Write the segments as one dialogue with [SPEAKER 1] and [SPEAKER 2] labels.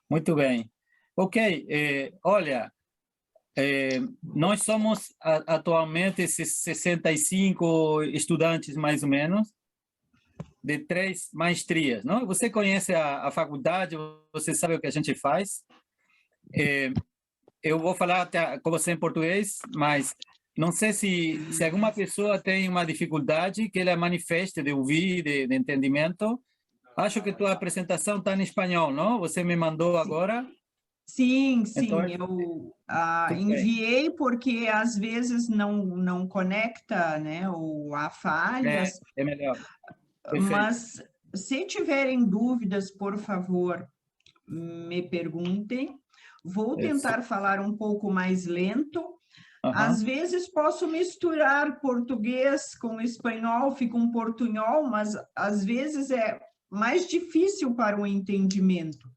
[SPEAKER 1] Muito bem. Ok, olha, nós somos atualmente 65 estudantes, mais ou menos, de 3 maestrias, não? Você conhece a faculdade, você sabe o que a gente faz. Eu vou falar até com você em português, mas não sei se alguma pessoa tem uma dificuldade que ela manifeste de ouvir, de entendimento. Acho que tua apresentação está em espanhol, não? Você me mandou agora.
[SPEAKER 2] Sim,
[SPEAKER 1] Então,
[SPEAKER 2] sim, eu
[SPEAKER 1] tudo bem.
[SPEAKER 2] enviei porque às vezes não conecta, né, ou há falhas,
[SPEAKER 1] É melhor. Perfeito.
[SPEAKER 2] mas se tiverem dúvidas, por favor, me perguntem. Vou
[SPEAKER 1] Isso.
[SPEAKER 2] tentar falar um pouco mais lento. Às
[SPEAKER 1] Aham.
[SPEAKER 2] vezes posso misturar português com espanhol, fica um portunhol, mas às vezes é mais difícil para o entendimento.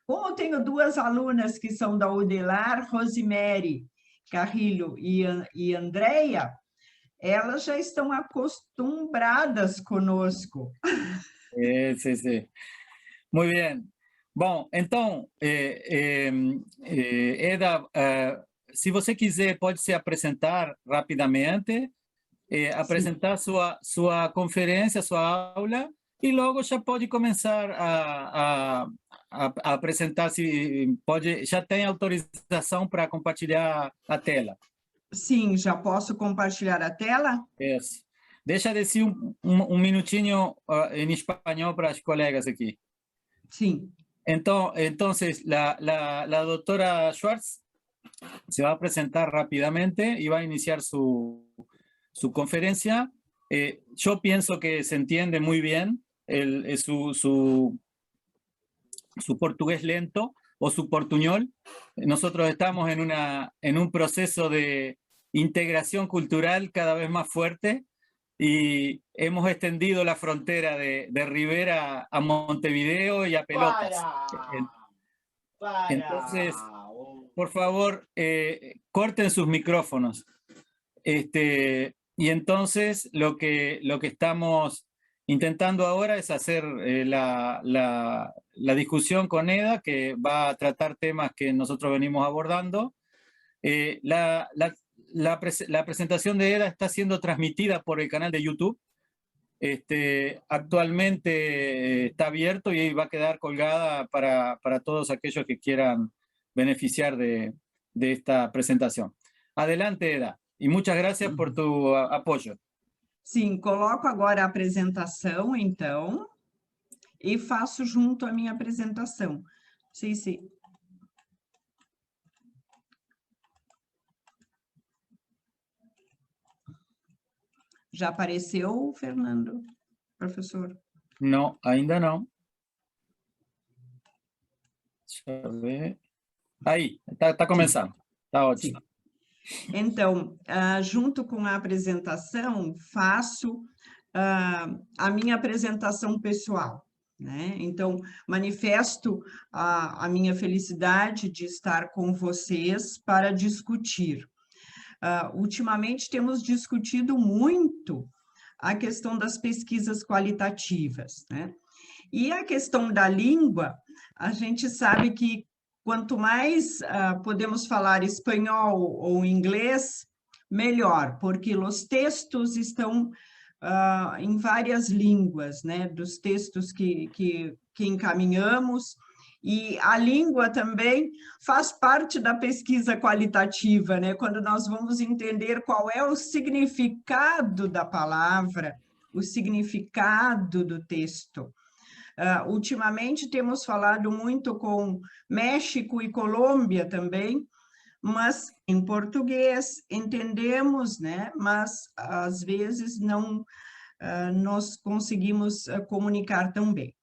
[SPEAKER 2] Como eu tenho duas alunas que são da UDELAR, Rosemary Carrilho e Andréia, elas já estão acostumbradas conosco.
[SPEAKER 1] Sí, sí. Muy bien. Bom, então, Eda, se você quiser, pode se apresentar rapidamente,
[SPEAKER 2] Sim,
[SPEAKER 1] apresentar sua conferência, sua aula, e logo já pode começar a apresentar, se pode, já tem autorização para compartilhar a tela.
[SPEAKER 2] sim, já posso compartilhar a tela?
[SPEAKER 1] Isso. Deixa descer um minutinho em espanhol para as colegas aqui.
[SPEAKER 2] Sim,
[SPEAKER 1] Entonces, la doctora Schwartz se va a presentar rápidamente y va a iniciar su conferencia. Yo pienso que se entiende muy bien su portugués lento o su portuñol. Nosotros estamos en un proceso de integración cultural cada vez más fuerte y hemos extendido la frontera de Rivera a Montevideo y a Pelotas. Entonces, por favor, corten sus micrófonos. Y entonces lo que estamos intentando ahora es hacer la discusión con Eda, que va a tratar temas que nosotros venimos abordando. La presentación de Eda está siendo transmitida por el canal de YouTube. Actualmente está abierto y va a quedar colgada para todos aquellos que quieran beneficiar de esta presentación. Adelante, Eda, y muchas gracias por tu apoyo.
[SPEAKER 2] sim, coloco agora a apresentação, então, e faço junto a minha apresentação. Sim, sim. Já apareceu, Fernando, professor?
[SPEAKER 1] No, ainda no. Deixa eu ver. Aí, está
[SPEAKER 2] Sim,
[SPEAKER 1] começando. Está
[SPEAKER 2] sim.
[SPEAKER 1] ótimo.
[SPEAKER 2] Então, junto com a apresentação, faço a minha apresentação pessoal, né? Então, manifesto a minha felicidade de estar com vocês para discutir. Ultimamente, temos discutido muito a questão das pesquisas qualitativas, né? E a questão da língua, a gente sabe que quanto mais podemos falar espanhol ou inglês, melhor, porque os textos estão em várias línguas, né? Dos textos que encaminhamos, e a língua também faz parte da pesquisa qualitativa, né? Quando nós vamos entender qual é o significado da palavra, o significado do texto. Ultimamente temos falado muito com México e Colômbia também, mas em português entendemos, né? Mas às vezes não nós conseguimos comunicar tão bem.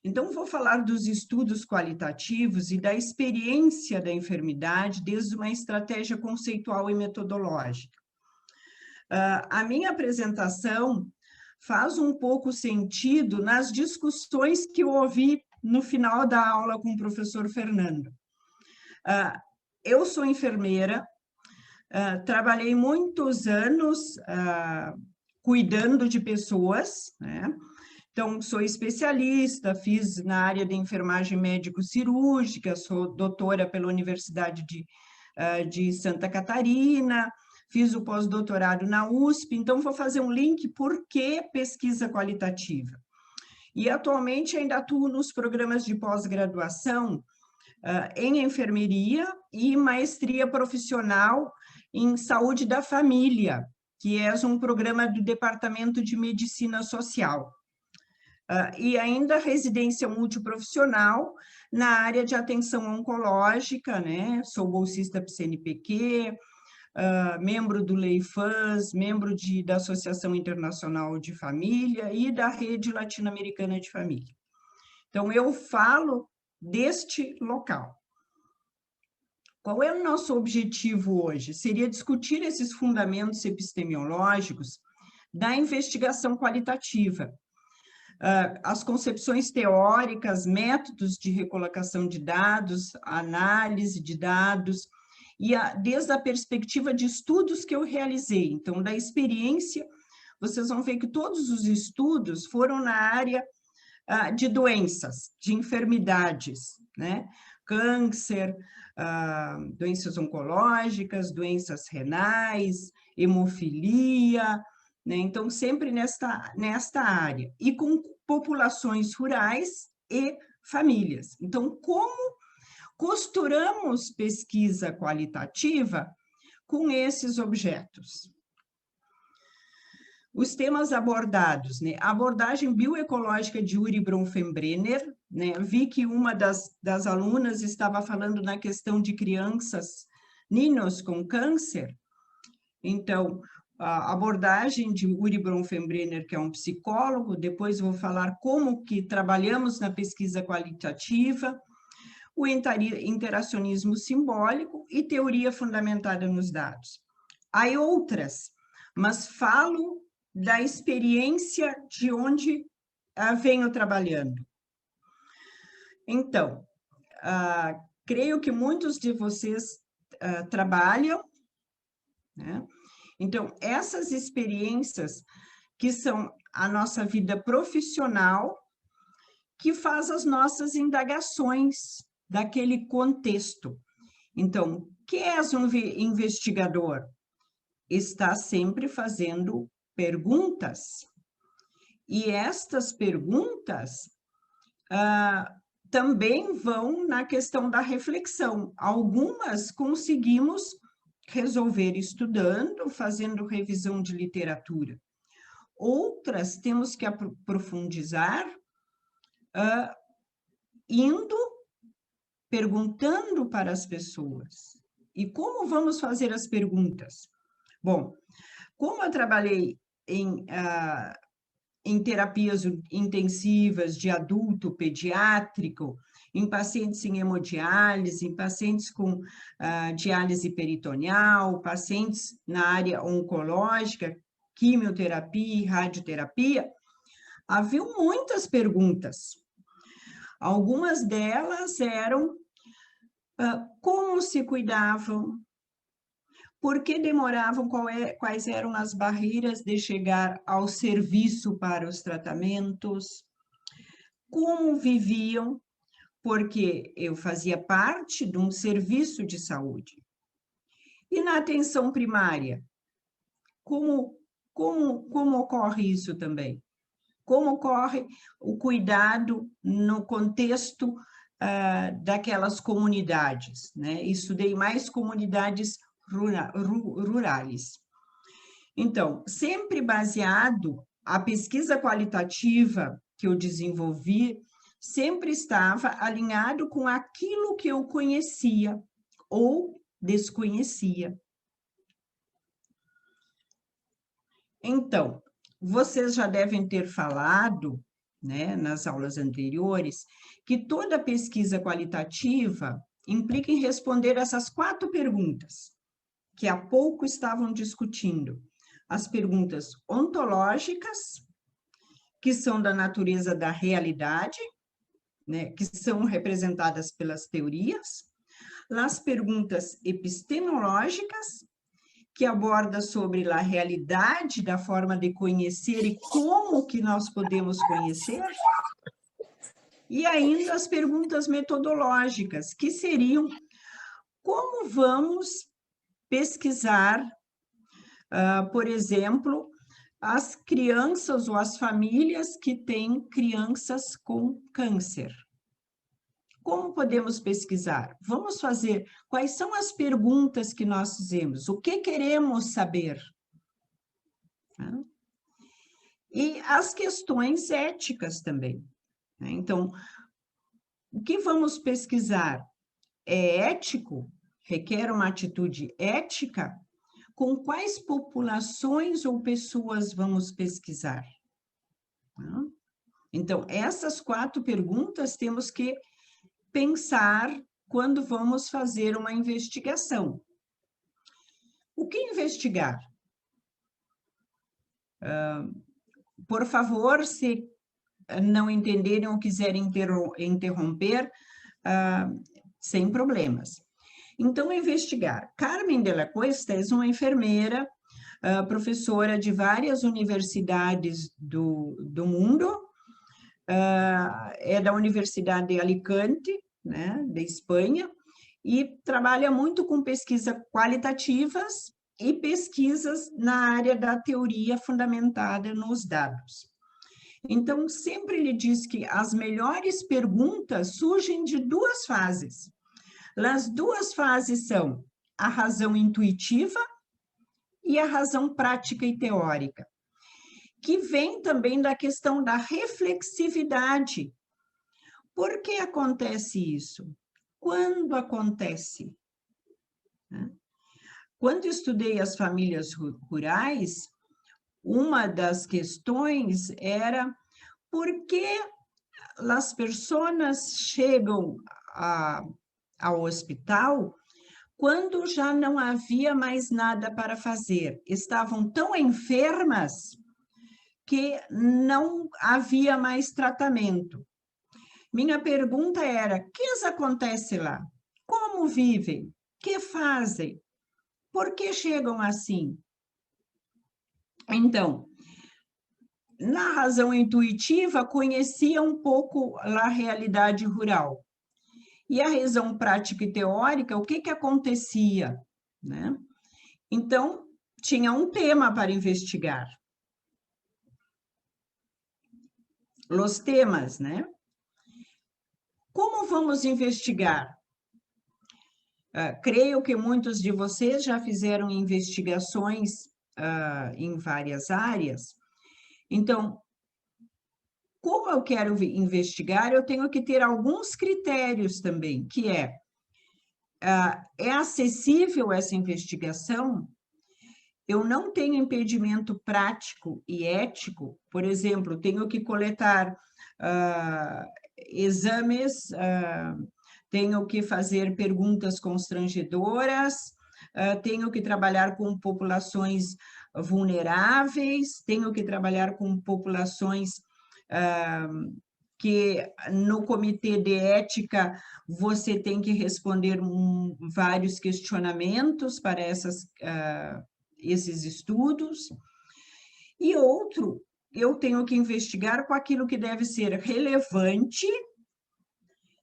[SPEAKER 2] Então, vou falar dos estudos qualitativos e da experiência da enfermidade desde uma estratégia conceitual e metodológica. A minha apresentação faz um pouco sentido nas discussões que eu ouvi no final da aula com o professor Fernando. Eu sou enfermeira, trabalhei muitos anos cuidando de pessoas, né? Então, sou especialista, fiz na área de enfermagem médico-cirúrgica, sou doutora pela Universidade de Santa Catarina, fiz o pós-doutorado na USP, então vou fazer um link por que pesquisa qualitativa. E atualmente ainda atuo nos programas de pós-graduação em enfermeria e maestria profissional em saúde da família, que é um programa do Departamento de Medicina Social. E ainda residência multiprofissional na área de atenção oncológica, né? Sou bolsista para o CNPq, membro do LEIFANS, membro da Associação Internacional de Família e da Rede Latino-Americana de Família. Então, eu falo deste local. Qual é o nosso objetivo hoje? Seria discutir esses fundamentos epistemológicos da investigação qualitativa, as concepções teóricas, métodos de recolocação de dados, análise de dados, e desde a perspectiva de estudos que eu realizei. Então, da experiência, vocês vão ver que todos os estudos foram na área de doenças, de enfermidades, né? Câncer, doenças oncológicas, doenças renais, hemofilia, né? Então, sempre nesta área, e com populações rurais e famílias. Então, como costuramos pesquisa qualitativa com esses objetos? Os temas abordados, né? A abordagem bioecológica de Uri Bronfenbrenner, né? Vi que uma das alunas estava falando na questão de crianças, niños com câncer. Então, a abordagem de Uri Bronfenbrenner, que é um psicólogo, depois vou falar como que trabalhamos na pesquisa qualitativa, o interacionismo simbólico e teoria fundamentada nos dados. Há outras, mas falo da experiência de onde venho trabalhando. Então, creio que muitos de vocês trabalham, né? Então, essas experiências que são a nossa vida profissional, que faz as nossas indagações daquele contexto. Então, que és um investigador? Está sempre fazendo perguntas. E estas perguntas também vão na questão da reflexão. Algumas conseguimos resolver estudando, fazendo revisão de literatura. Outras temos que aprofundizar indo, perguntando para as pessoas. E como vamos fazer as perguntas? Bom, como eu trabalhei em terapias intensivas de adulto pediátrico, em pacientes em hemodiálise, em pacientes com diálise peritoneal, pacientes na área oncológica, quimioterapia e radioterapia, havia muitas perguntas. Algumas delas eram como se cuidavam, por que demoravam, quais eram as barreiras de chegar ao serviço para os tratamentos, como viviam, porque eu fazia parte de um serviço de saúde. E na atenção primária, como ocorre isso também? Como ocorre o cuidado no contexto daquelas comunidades, né? Estudei mais comunidades rurais. Então, sempre baseado, a pesquisa qualitativa que eu desenvolvi sempre estava alinhado com aquilo que eu conhecia ou desconhecia. Então, vocês já devem ter falado, né, nas aulas anteriores, que toda pesquisa qualitativa implica em responder essas 4 perguntas, que há pouco estavam discutindo. As perguntas ontológicas, que são da natureza da realidade, né, que são representadas pelas teorias, as perguntas epistemológicas, que aborda sobre a realidade da forma de conhecer e como que nós podemos conhecer. E ainda as perguntas metodológicas, que seriam como vamos pesquisar, por exemplo, as crianças ou as famílias que têm crianças com câncer. Como podemos pesquisar? Vamos fazer quais são as perguntas que nós fizemos? O que queremos saber? E as questões éticas também. Então, o que vamos pesquisar? É ético? Requer uma atitude ética? Com quais populações ou pessoas vamos pesquisar? Então, essas 4 perguntas temos que pensar quando vamos fazer uma investigação. O que investigar? Por favor, se não entenderem ou quiserem interromper, sem problemas. Então, investigar. Carmen de la Cuesta é uma enfermeira, professora de várias universidades do mundo, é da Universidade de Alicante, né, de Espanha, e trabalha muito com pesquisas qualitativas e pesquisas na área da teoria fundamentada nos dados. Então, sempre ele diz que as melhores perguntas surgem de 2 fases. As 2 fases são a razão intuitiva e a razão prática e teórica, que vem também da questão da reflexividade. Por que acontece isso? Quando acontece? Quando estudei as famílias rurais, uma das questões era por que as pessoas chegam ao hospital quando já não havia mais nada para fazer. Estavam tão enfermas que não havia mais tratamento. Minha pergunta era, o que acontece lá? Como vivem? O que fazem? Por que chegam assim? Então, na razão intuitiva, conhecia um pouco a realidade rural. E a razão prática e teórica, o que acontecia, né? Então, tinha um tema para investigar. Os temas, né? Como vamos investigar? Creio que muitos de vocês já fizeram investigações em várias áreas. Então, como eu quero investigar, eu tenho que ter alguns critérios também, que é acessível essa investigação? Eu não tenho impedimento prático e ético, por exemplo, tenho que coletar exames, tenho que fazer perguntas constrangedoras, tenho que trabalhar com populações vulneráveis, tenho que trabalhar com populações que no comitê de ética você tem que responder vários questionamentos para esses estudos. E outro, eu tenho que investigar com aquilo que deve ser relevante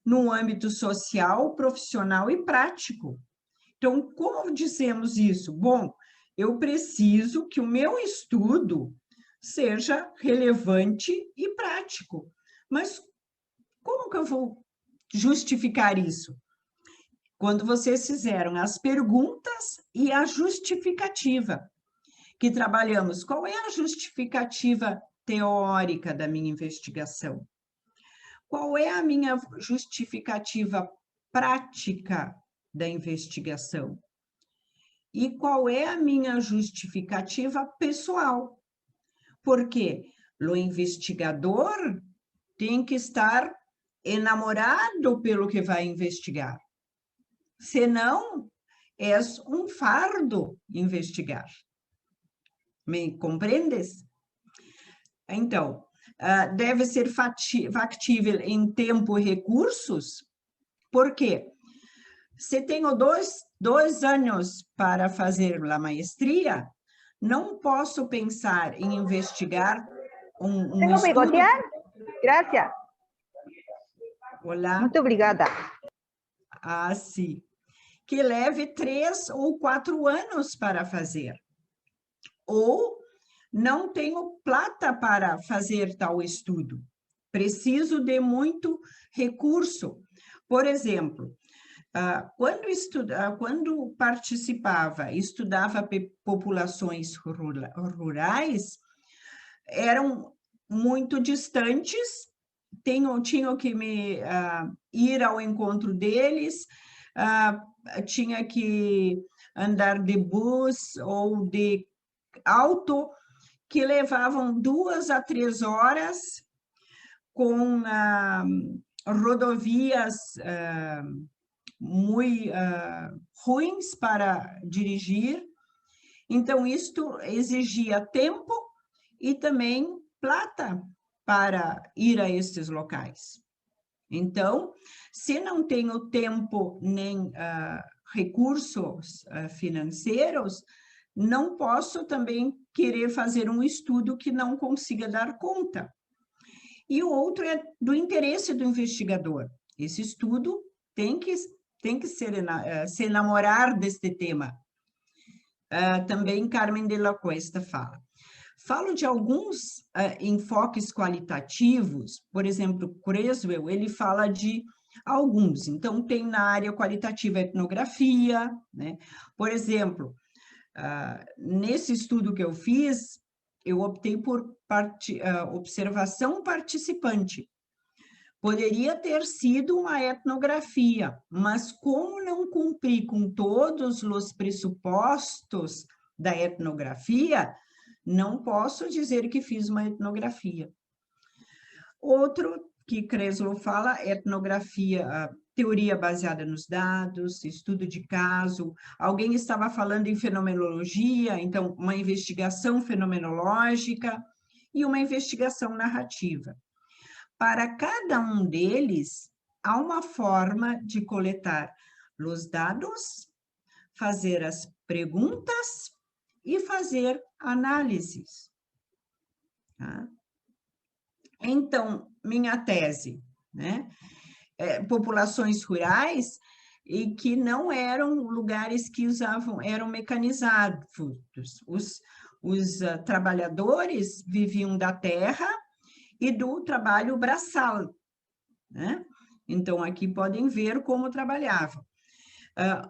[SPEAKER 2] no âmbito social, profissional e prático. Então, como dizemos isso? Bom, eu preciso que o meu estudo seja relevante e prático. Mas como que eu vou justificar isso? Quando vocês fizeram as perguntas e a justificativa, que trabalhamos, qual é a justificativa teórica da minha investigação? Qual é a minha justificativa prática da investigação? E qual é a minha justificativa pessoal? Porque o investigador tem que estar enamorado pelo que vai investigar. Senão, é um fardo investigar. Me compreendes? Então, deve ser factível em tempo e recursos, porque se tenho 2 anos para fazer a maestria, não posso pensar em investigar um
[SPEAKER 3] Tengo
[SPEAKER 2] estudo...
[SPEAKER 3] bigotear? Gracias.
[SPEAKER 2] Olá.
[SPEAKER 3] Muito obrigada.
[SPEAKER 2] Ah, sim. Que leve 3 ou 4 anos para fazer. Ou não tenho plata para fazer tal estudo. Preciso de muito recurso. Por exemplo, quando participava, estudava populações rurais, eram muito distantes, tinha que ir ao encontro deles, tinha que andar de bus ou de auto, que levavam 2 a 3 horas, com rodovias muito ruins para dirigir. Então, isto exigia tempo e também plata para ir a estes locais. Então, se não tenho tempo nem recursos financeiros, não posso também querer fazer um estudo que não consiga dar conta. E o outro é do interesse do investigador. Esse estudo tem que se enamorar deste tema. Também Carmen de la Cuesta fala. Falo de alguns enfoques qualitativos, por exemplo, Creswell, ele fala de alguns. Então, tem na área qualitativa a etnografia, né? Por exemplo, nesse estudo que eu fiz, eu optei por observação participante. Poderia ter sido uma etnografia, mas como não cumpri com todos os pressupostos da etnografia, não posso dizer que fiz uma etnografia. Outro que Creswell fala, etnografia, teoria baseada nos dados, estudo de caso. Alguém estava falando em fenomenologia, então uma investigação fenomenológica e uma investigação narrativa. Para cada um deles, há uma forma de coletar os dados, fazer as perguntas e fazer análises. Tá? Então, minha tese, né? Populações rurais e que não eram lugares que eram mecanizados. Os trabalhadores viviam da terra e do trabalho braçal, né? Então, aqui podem ver como trabalhavam.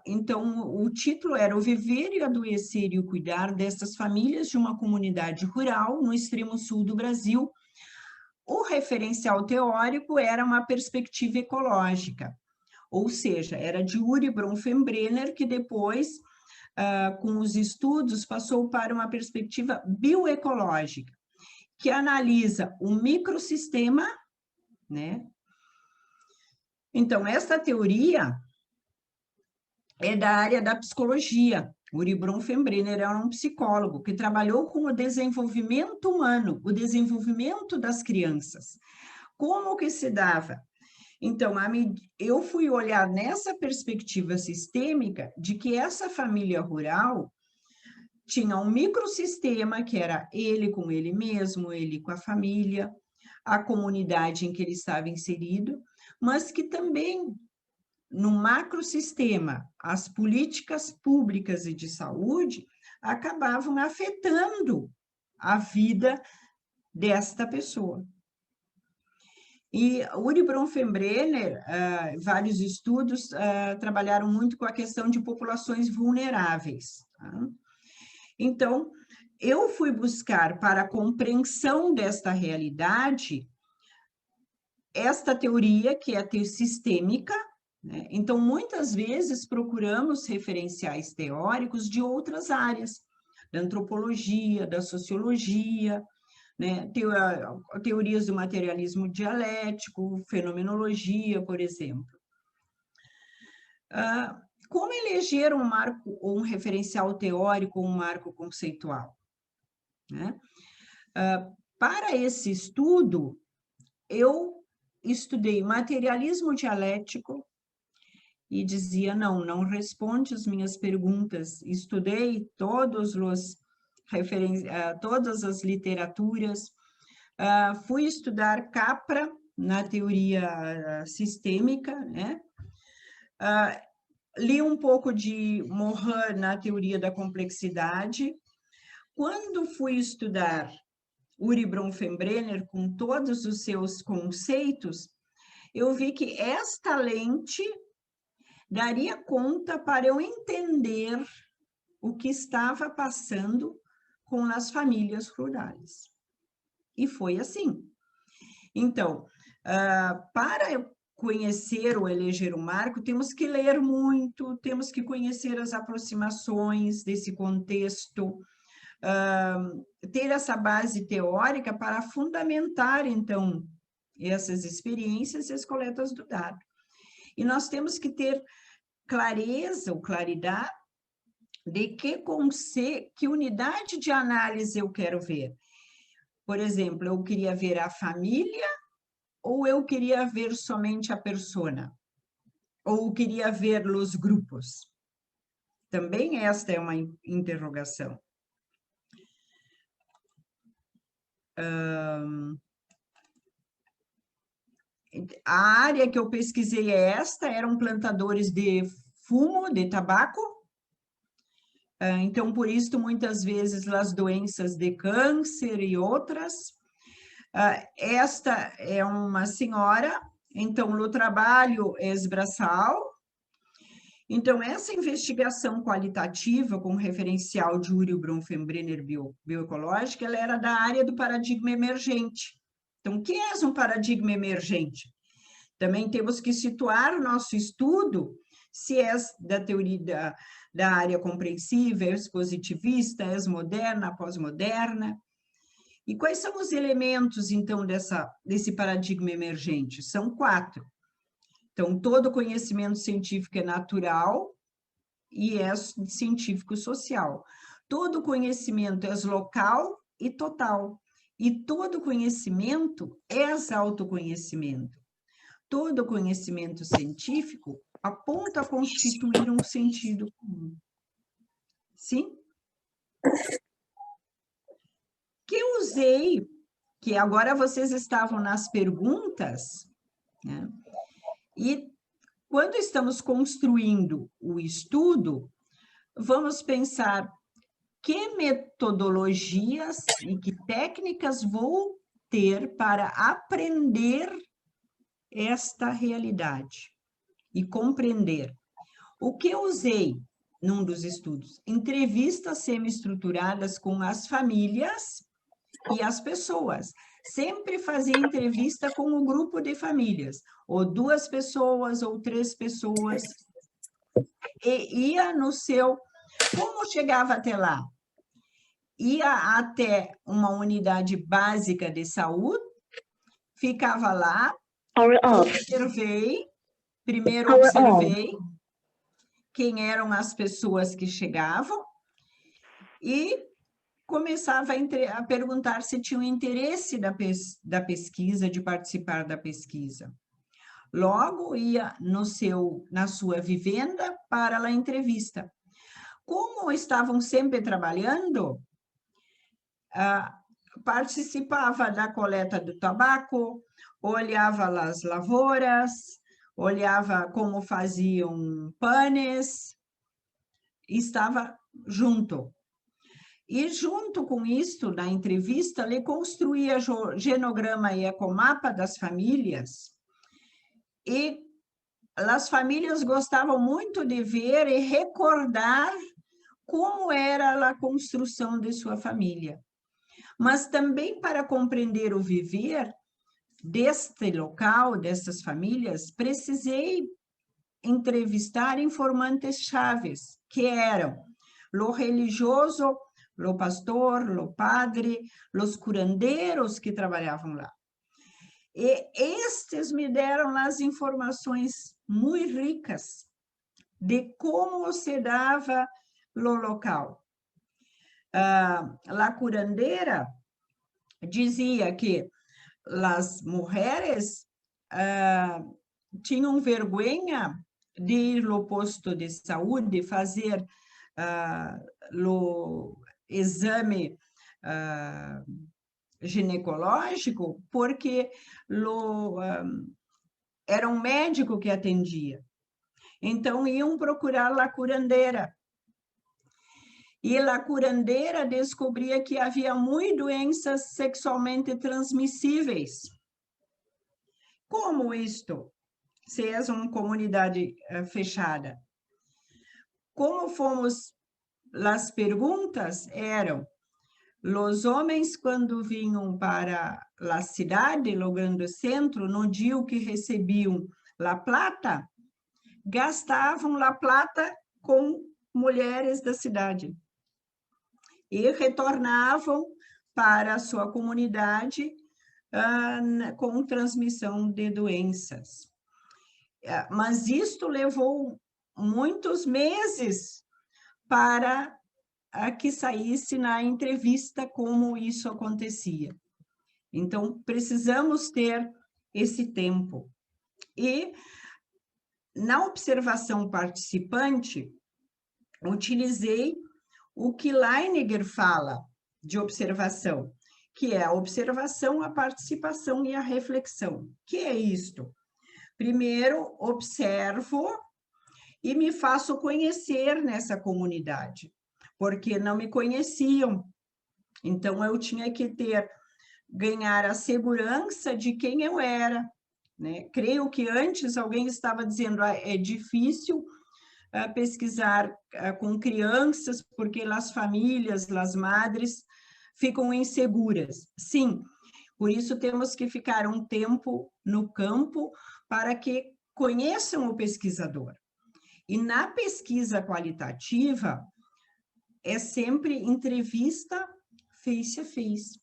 [SPEAKER 2] Então, o título era O Viver e Adoecer e o Cuidar destas Famílias de uma Comunidade Rural no extremo sul do Brasil. O referencial teórico era uma perspectiva ecológica, ou seja, era de Uri Bronfenbrenner, que depois, com os estudos, passou para uma perspectiva bioecológica, que analisa o microsistema, né? Então, essa teoria é da área da psicologia. Uri Bronfenbrenner era um psicólogo que trabalhou com o desenvolvimento humano, o desenvolvimento das crianças. Como que se dava? Então, eu fui olhar nessa perspectiva sistêmica de que essa família rural tinha um microsistema, que era ele com ele mesmo, ele com a família, a comunidade em que ele estava inserido, mas que também, no macrosistema, as políticas públicas e de saúde acabavam afetando a vida desta pessoa. E Uri Bronfenbrenner, vários estudos trabalharam muito com a questão de populações vulneráveis. Tá? Então, eu fui buscar, para a compreensão desta realidade, esta teoria, que é a teoria sistêmica, né? Então, muitas vezes procuramos referenciais teóricos de outras áreas, da antropologia, da sociologia, né? Teorias do materialismo dialético, fenomenologia, por exemplo. Como eleger um marco ou um referencial teórico ou um marco conceitual? Né? Para esse estudo, eu estudei materialismo dialético e dizia, não responde as minhas perguntas. Estudei todas as literaturas, fui estudar Capra na teoria sistêmica, né? Li um pouco de Morin na teoria da complexidade. Quando fui estudar Urie Bronfenbrenner com todos os seus conceitos, eu vi que esta lente daria conta para eu entender o que estava passando com as famílias rurais. E foi assim. Então, para conhecer ou eleger o marco, temos que ler muito, temos que conhecer as aproximações desse contexto, ter essa base teórica para fundamentar, então, essas experiências e as coletas do dado. E nós temos que ter clareza ou claridade de que unidade de análise eu quero ver. Por exemplo, eu queria ver a família ou eu queria ver somente a persona? Ou queria ver os grupos? Também esta é uma interrogação. A área que eu pesquisei é esta, eram plantadores de fumo, de tabaco. Então, por isso, muitas vezes, as doenças de câncer e outras. Esta é uma senhora, então, no trabalho braçal. Então, essa investigação qualitativa com referencial de Urie Bronfenbrenner bioecológica, ela era da área do paradigma emergente. Então, o que é um paradigma emergente? Também temos que situar o nosso estudo, se é da teoria da área compreensiva, expositivista, moderna, pós-moderna. E quais são os elementos, então, desse paradigma emergente? São 4. Então, todo conhecimento científico é natural e é científico-social. Todo conhecimento é local e total. E todo conhecimento é autoconhecimento. Todo conhecimento científico aponta a constituir um sentido comum. Sim? Que eu usei, que agora vocês estavam nas perguntas, né? E quando estamos construindo o estudo, vamos pensar que metodologias e que técnicas vou ter para aprender esta realidade e compreender. O que eu usei num dos estudos? Entrevistas semi-estruturadas com as famílias e as pessoas. Sempre fazia entrevista com um grupo de famílias, ou 2 pessoas, ou 3 pessoas, e ia no seu... Como chegava até lá? Ia até uma unidade básica de saúde, ficava lá, primeiro observei quem eram as pessoas que chegavam, e começava a perguntar se tinham interesse da pesquisa, de participar da pesquisa. Logo, ia na sua vivenda para a entrevista. Como estavam sempre trabalhando, participava da coleta do tabaco, olhava as lavouras, olhava como faziam panes, estava junto. E junto com isto, na entrevista, ele construía genograma e ecomapa das famílias, e as famílias gostavam muito de ver e recordar como era a construção de sua família. Mas também para compreender o viver deste local, dessas famílias, precisei entrevistar informantes chaves, que eram lo religioso, lo pastor, lo padre, los curandeiros que trabalhavam lá. E estes me deram as informações muito ricas de como se dava no local. La curandeira dizia que as mulheres tinham vergonha de ir ao posto de saúde, fazer o exame ginecológico, porque era um médico que atendia. Então, iam procurar a curandeira. E a curandeira descobria que havia muitas doenças sexualmente transmissíveis. Como isto? Se é uma comunidade fechada. Como fomos, as perguntas eram, os homens, quando vinham para a cidade, no grande centro, no dia que recebiam a plata, gastavam a plata com mulheres da cidade. E retornavam para a sua comunidade com transmissão de doenças. Mas isto levou muitos meses para que saísse na entrevista como isso acontecia. Então, precisamos ter esse tempo. E, na observação participante, utilizei o que Leininger fala de observação, que é a observação, a participação e a reflexão. Que é isto? Primeiro, observo e me faço conhecer nessa comunidade, porque não me conheciam. Então, eu tinha que ganhar a segurança de quem eu era, né? Creio que antes alguém estava dizendo, é difícil pesquisar com crianças, porque as famílias, as madres, ficam inseguras. Sim, por isso temos que ficar um tempo no campo para que conheçam o pesquisador. E na pesquisa qualitativa, é sempre entrevista face a face.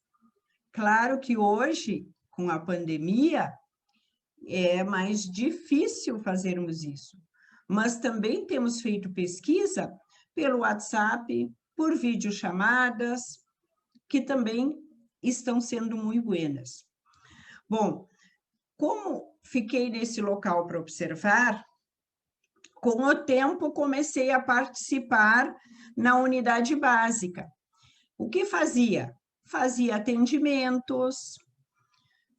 [SPEAKER 2] Claro que hoje, com a pandemia, é mais difícil fazermos isso. Mas também temos feito pesquisa pelo WhatsApp, por videochamadas, que também estão sendo muito buenas. Bom, como fiquei nesse local para observar, com o tempo comecei a participar na unidade básica. O que fazia? Fazia atendimentos,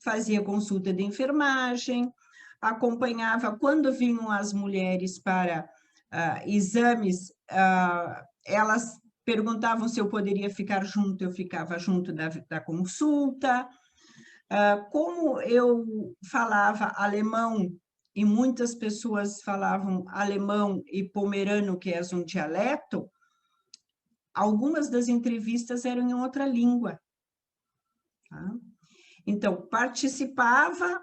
[SPEAKER 2] fazia consulta de enfermagem, acompanhava quando vinham as mulheres para exames, elas perguntavam se eu poderia ficar junto, eu ficava junto da consulta. Como eu falava alemão, e muitas pessoas falavam alemão e pomerano, que é um dialeto, algumas das entrevistas eram em outra língua. Tá? Então, participava,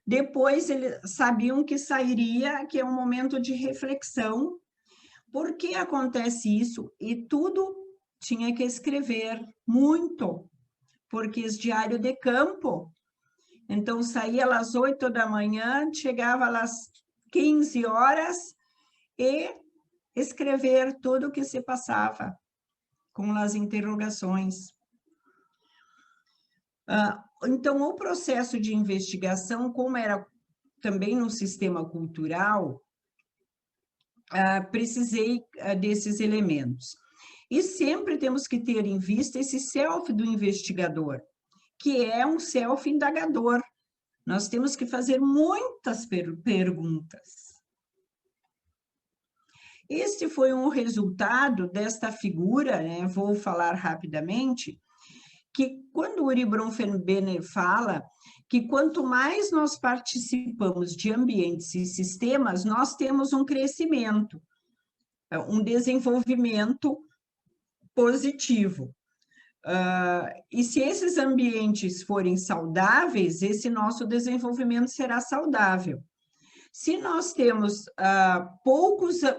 [SPEAKER 2] depois eles sabiam que sairia, que é um momento de reflexão. Por que acontece isso? E tudo tinha que escrever muito, porque é diário de campo. Então, saía às 8 da manhã, chegava às 15 horas e escrever tudo o que se passava, com as interrogações. Então, o processo de investigação, como era também no sistema cultural, precisei desses elementos. E sempre temos que ter em vista esse self do investigador, que é um self-indagador. Nós temos que fazer muitas perguntas. Este foi um resultado desta figura, né? Vou falar rapidamente, que quando o Uri Bronfenbrenner fala que quanto mais nós participamos de ambientes e sistemas, nós temos um crescimento, um desenvolvimento positivo. E se esses ambientes forem saudáveis, esse nosso desenvolvimento será saudável. Se nós temos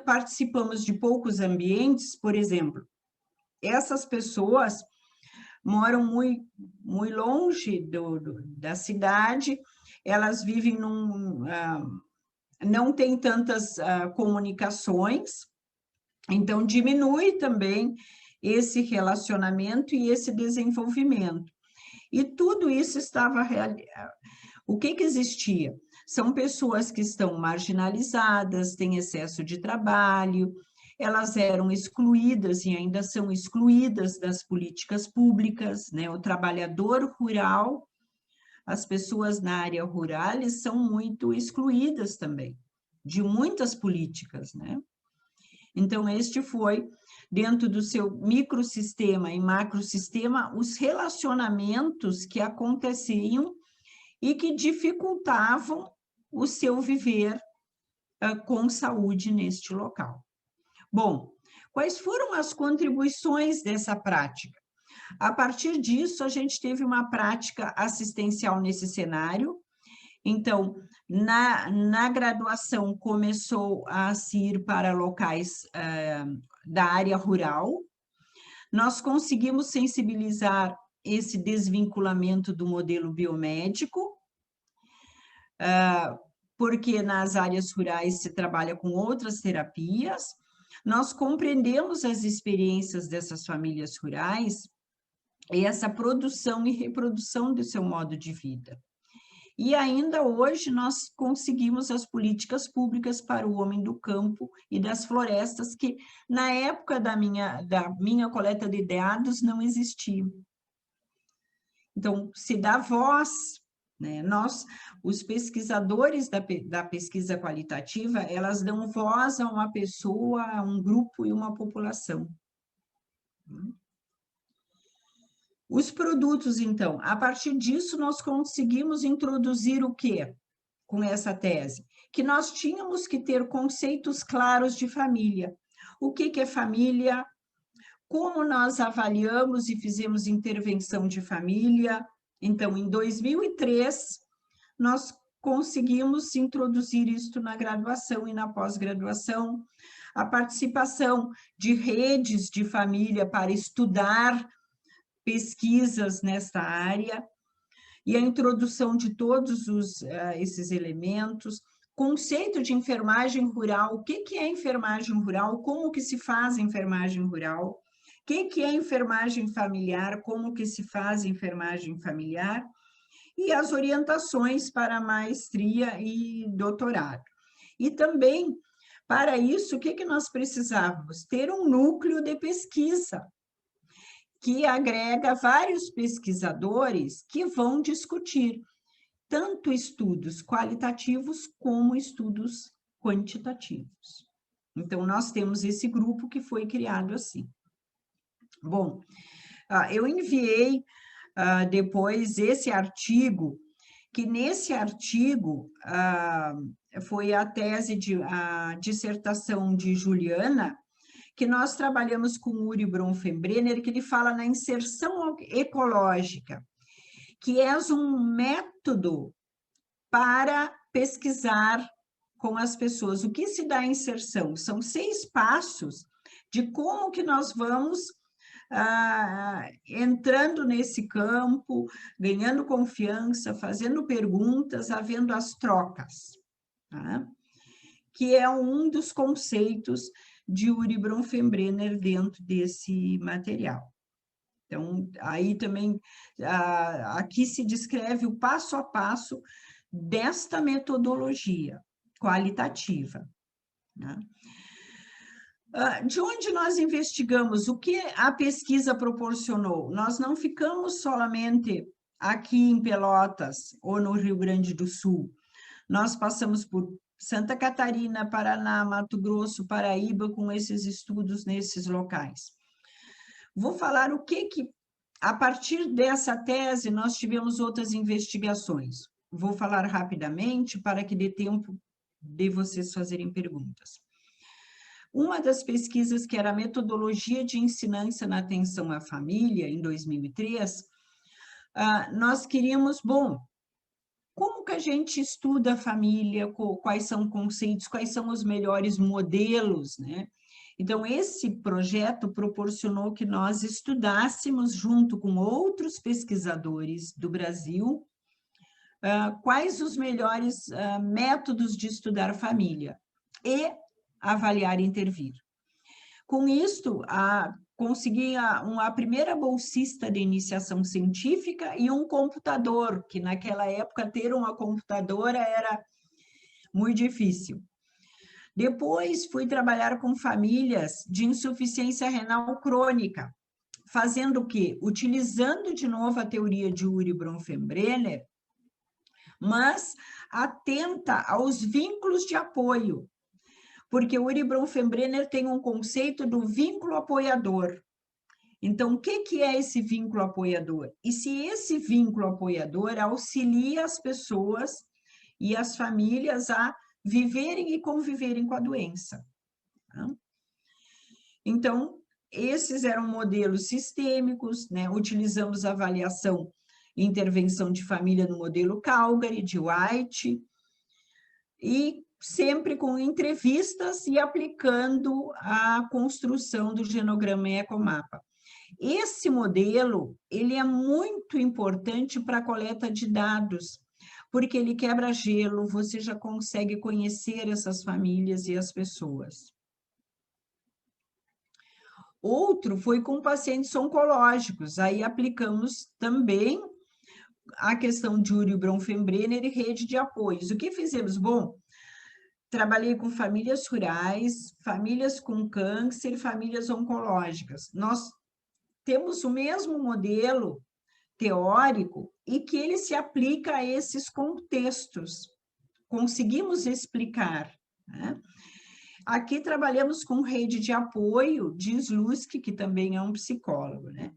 [SPEAKER 2] participamos de poucos ambientes, por exemplo, essas pessoas moram muito longe da cidade, elas vivem não tem tantas comunicações, então diminui também esse relacionamento e esse desenvolvimento. E tudo isso estava... O que existia? São pessoas que estão marginalizadas, têm excesso de trabalho, elas eram excluídas e ainda são excluídas das políticas públicas, né? O trabalhador rural, as pessoas na área rural, eles são muito excluídas também, de muitas políticas, né? Então, este foi, dentro do seu microsistema e macrosistema, os relacionamentos que aconteciam e que dificultavam o seu viver com saúde neste local. Bom, quais foram as contribuições dessa prática? A partir disso, a gente teve uma prática assistencial nesse cenário. Então, na graduação, começou a se ir para locais da área rural. Nós conseguimos sensibilizar esse desvinculamento do modelo biomédico, porque nas áreas rurais se trabalha com outras terapias. Nós compreendemos as experiências dessas famílias rurais e essa produção e reprodução do seu modo de vida. E ainda hoje nós conseguimos as políticas públicas para o homem do campo e das florestas, que na época da minha coleta de dados não existiam. Então, se dá voz, né? Nós, os pesquisadores da pesquisa qualitativa, elas dão voz a uma pessoa, a um grupo e uma população. Os produtos, então, a partir disso nós conseguimos introduzir o quê? Com essa tese? Que nós tínhamos que ter conceitos claros de família. O que é família? Como nós avaliamos e fizemos intervenção de família? Então, em 2003, nós conseguimos introduzir isto na graduação e na pós-graduação. A participação de redes de família para estudar pesquisas nesta área, e a introdução de todos esses elementos, conceito de enfermagem rural, o que é enfermagem rural, como que se faz enfermagem rural, o que é enfermagem familiar, como que se faz enfermagem familiar, e as orientações para maestria e doutorado. E também, para isso, o que nós precisávamos? Ter um núcleo de pesquisa, que agrega vários pesquisadores que vão discutir tanto estudos qualitativos como estudos quantitativos. Então, nós temos esse grupo que foi criado assim. Bom, eu enviei depois esse artigo, que nesse artigo foi a dissertação de Juliana, que nós trabalhamos com o Uri Bronfenbrenner, que ele fala na inserção ecológica, que é um método para pesquisar com as pessoas. O que se dá inserção? São 6 passos de como que nós vamos entrando nesse campo, ganhando confiança, fazendo perguntas, havendo as trocas, tá? Que é um dos conceitos de Uri Bronfenbrenner dentro desse material. Então, aí também, aqui se descreve o passo a passo desta metodologia qualitativa, né? De onde nós investigamos, o que a pesquisa proporcionou? Nós não ficamos somente aqui em Pelotas ou no Rio Grande do Sul, nós passamos por Santa Catarina, Paraná, Mato Grosso, Paraíba, com esses estudos nesses locais. Vou falar o que a partir dessa tese, nós tivemos outras investigações. Vou falar rapidamente para que dê tempo de vocês fazerem perguntas. Uma das pesquisas, que era a metodologia de ensinança na atenção à família, em 2003, nós queríamos, como que a gente estuda a família, quais são conceitos, quais são os melhores modelos, né? Então, esse projeto proporcionou que nós estudássemos, junto com outros pesquisadores do Brasil, quais os melhores métodos de estudar a família e avaliar e intervir. Com isto, consegui a primeira bolsista de iniciação científica e um computador, que naquela época ter uma computadora era muito difícil. Depois, fui trabalhar com famílias de insuficiência renal crônica, fazendo o quê? Utilizando de novo a teoria de Ury Bronfenbrenner, mas atenta aos vínculos de apoio, porque o Ury Bronfenbrenner tem um conceito do vínculo apoiador. Então, o que é esse vínculo apoiador? E se esse vínculo apoiador auxilia as pessoas e as famílias a viverem e conviverem com a doença. Tá? Então, esses eram modelos sistêmicos, né? Utilizamos a avaliação e intervenção de família no modelo Calgary, de White, e sempre com entrevistas e aplicando a construção do genograma e ecomapa. Esse modelo, ele é muito importante para a coleta de dados, porque ele quebra gelo, você já consegue conhecer essas famílias e as pessoas. Outro foi com pacientes oncológicos, aí aplicamos também a questão de Ury Bronfenbrenner e rede de apoios. O que fizemos? Bom, trabalhei com famílias rurais, famílias com câncer, famílias oncológicas. Nós temos o mesmo modelo teórico e que ele se aplica a esses contextos. Conseguimos explicar, né? Aqui trabalhamos com rede de apoio de Slutsky, que também é um psicólogo, né?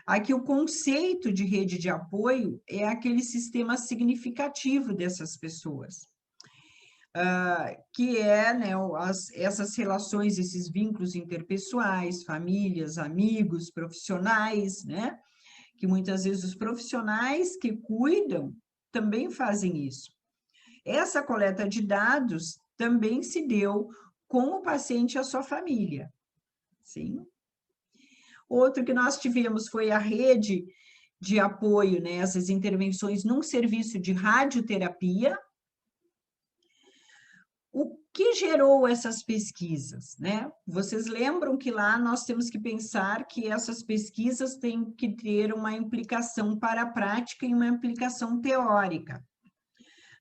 [SPEAKER 2] Aqui o conceito de rede de apoio é aquele sistema significativo dessas pessoas, que é, né, essas relações, esses vínculos interpessoais, famílias, amigos, profissionais, né? Que muitas vezes os profissionais que cuidam também fazem isso. Essa coleta de dados também se deu com o paciente e a sua família. Sim. Outro que nós tivemos foi a rede de apoio, né, essas intervenções num serviço de radioterapia. O que gerou essas pesquisas, né? Vocês lembram que lá nós temos que pensar que essas pesquisas têm que ter uma implicação para a prática e uma implicação teórica.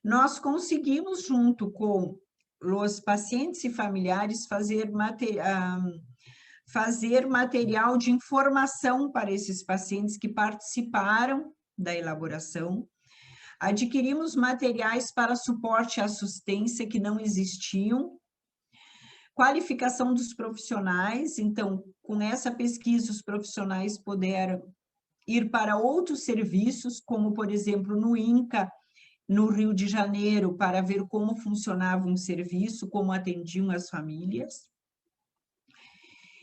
[SPEAKER 2] Nós conseguimos, junto com os pacientes e familiares, fazer material de informação para esses pacientes que participaram da elaboração. Adquirimos materiais para suporte à assistência que não existiam. Qualificação dos profissionais. Então, com essa pesquisa, os profissionais puderam ir para outros serviços, como, por exemplo, no INCA, no Rio de Janeiro, para ver como funcionava um serviço, como atendiam as famílias.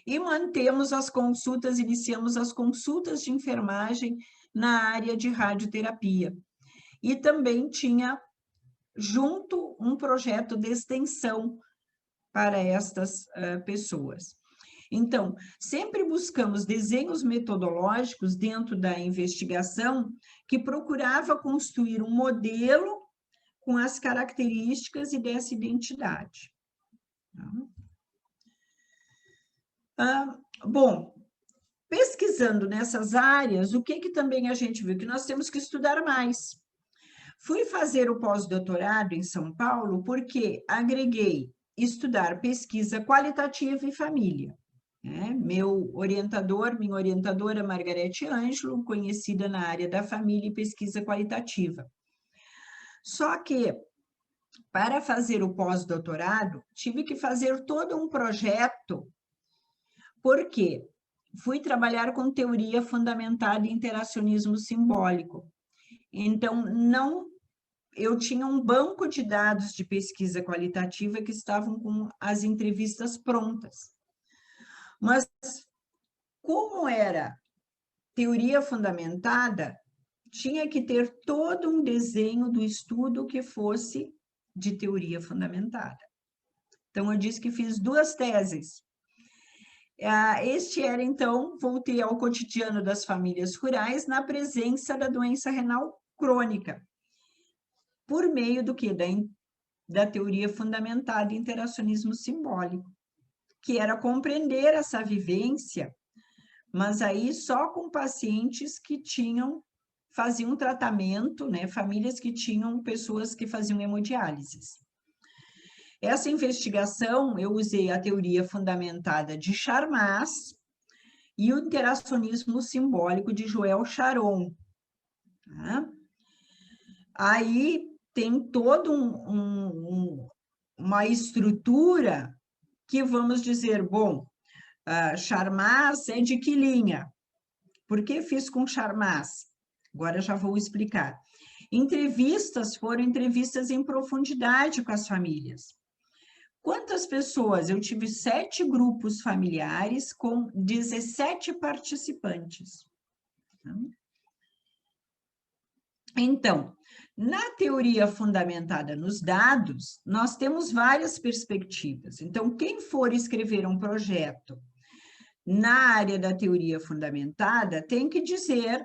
[SPEAKER 2] E mantemos as consultas, iniciamos as consultas de enfermagem na área de radioterapia. E também tinha, junto, um projeto de extensão para estas pessoas. Então, sempre buscamos desenhos metodológicos dentro da investigação que procurava construir um modelo com as características e dessa identidade. Bom, pesquisando nessas áreas, o que também a gente viu? Que nós temos que estudar mais. Fui fazer o pós-doutorado em São Paulo porque agreguei estudar pesquisa qualitativa e família. Meu orientador, minha orientadora, Margarete Ângelo, conhecida na área da família e pesquisa qualitativa. Só que, para fazer o pós-doutorado, tive que fazer todo um projeto, porque fui trabalhar com teoria fundamentada em interacionismo simbólico. Então, eu tinha um banco de dados de pesquisa qualitativa que estavam com as entrevistas prontas. Mas, como era teoria fundamentada, tinha que ter todo um desenho do estudo que fosse de teoria fundamentada. Então, eu disse que fiz 2 teses. Este era, então, voltei ao cotidiano das famílias rurais na presença da doença renal crônica, por meio do quê? Da teoria fundamentada em interacionismo simbólico, que era compreender essa vivência, mas aí só com pacientes que faziam tratamento, né? Famílias que tinham pessoas que faziam hemodiálise. Essa investigação, eu usei a teoria fundamentada de Charmas e o interacionismo simbólico de Joel Charon. Tá? Aí tem toda uma estrutura que vamos dizer, bom, Charmas é de que linha? Por que fiz com Charmas? Agora já vou explicar. Entrevistas foram entrevistas em profundidade com as famílias. Quantas pessoas? Eu tive 7 grupos familiares com 17 participantes. Então, na teoria fundamentada nos dados, nós temos várias perspectivas. Então, quem for escrever um projeto na área da teoria fundamentada tem que dizer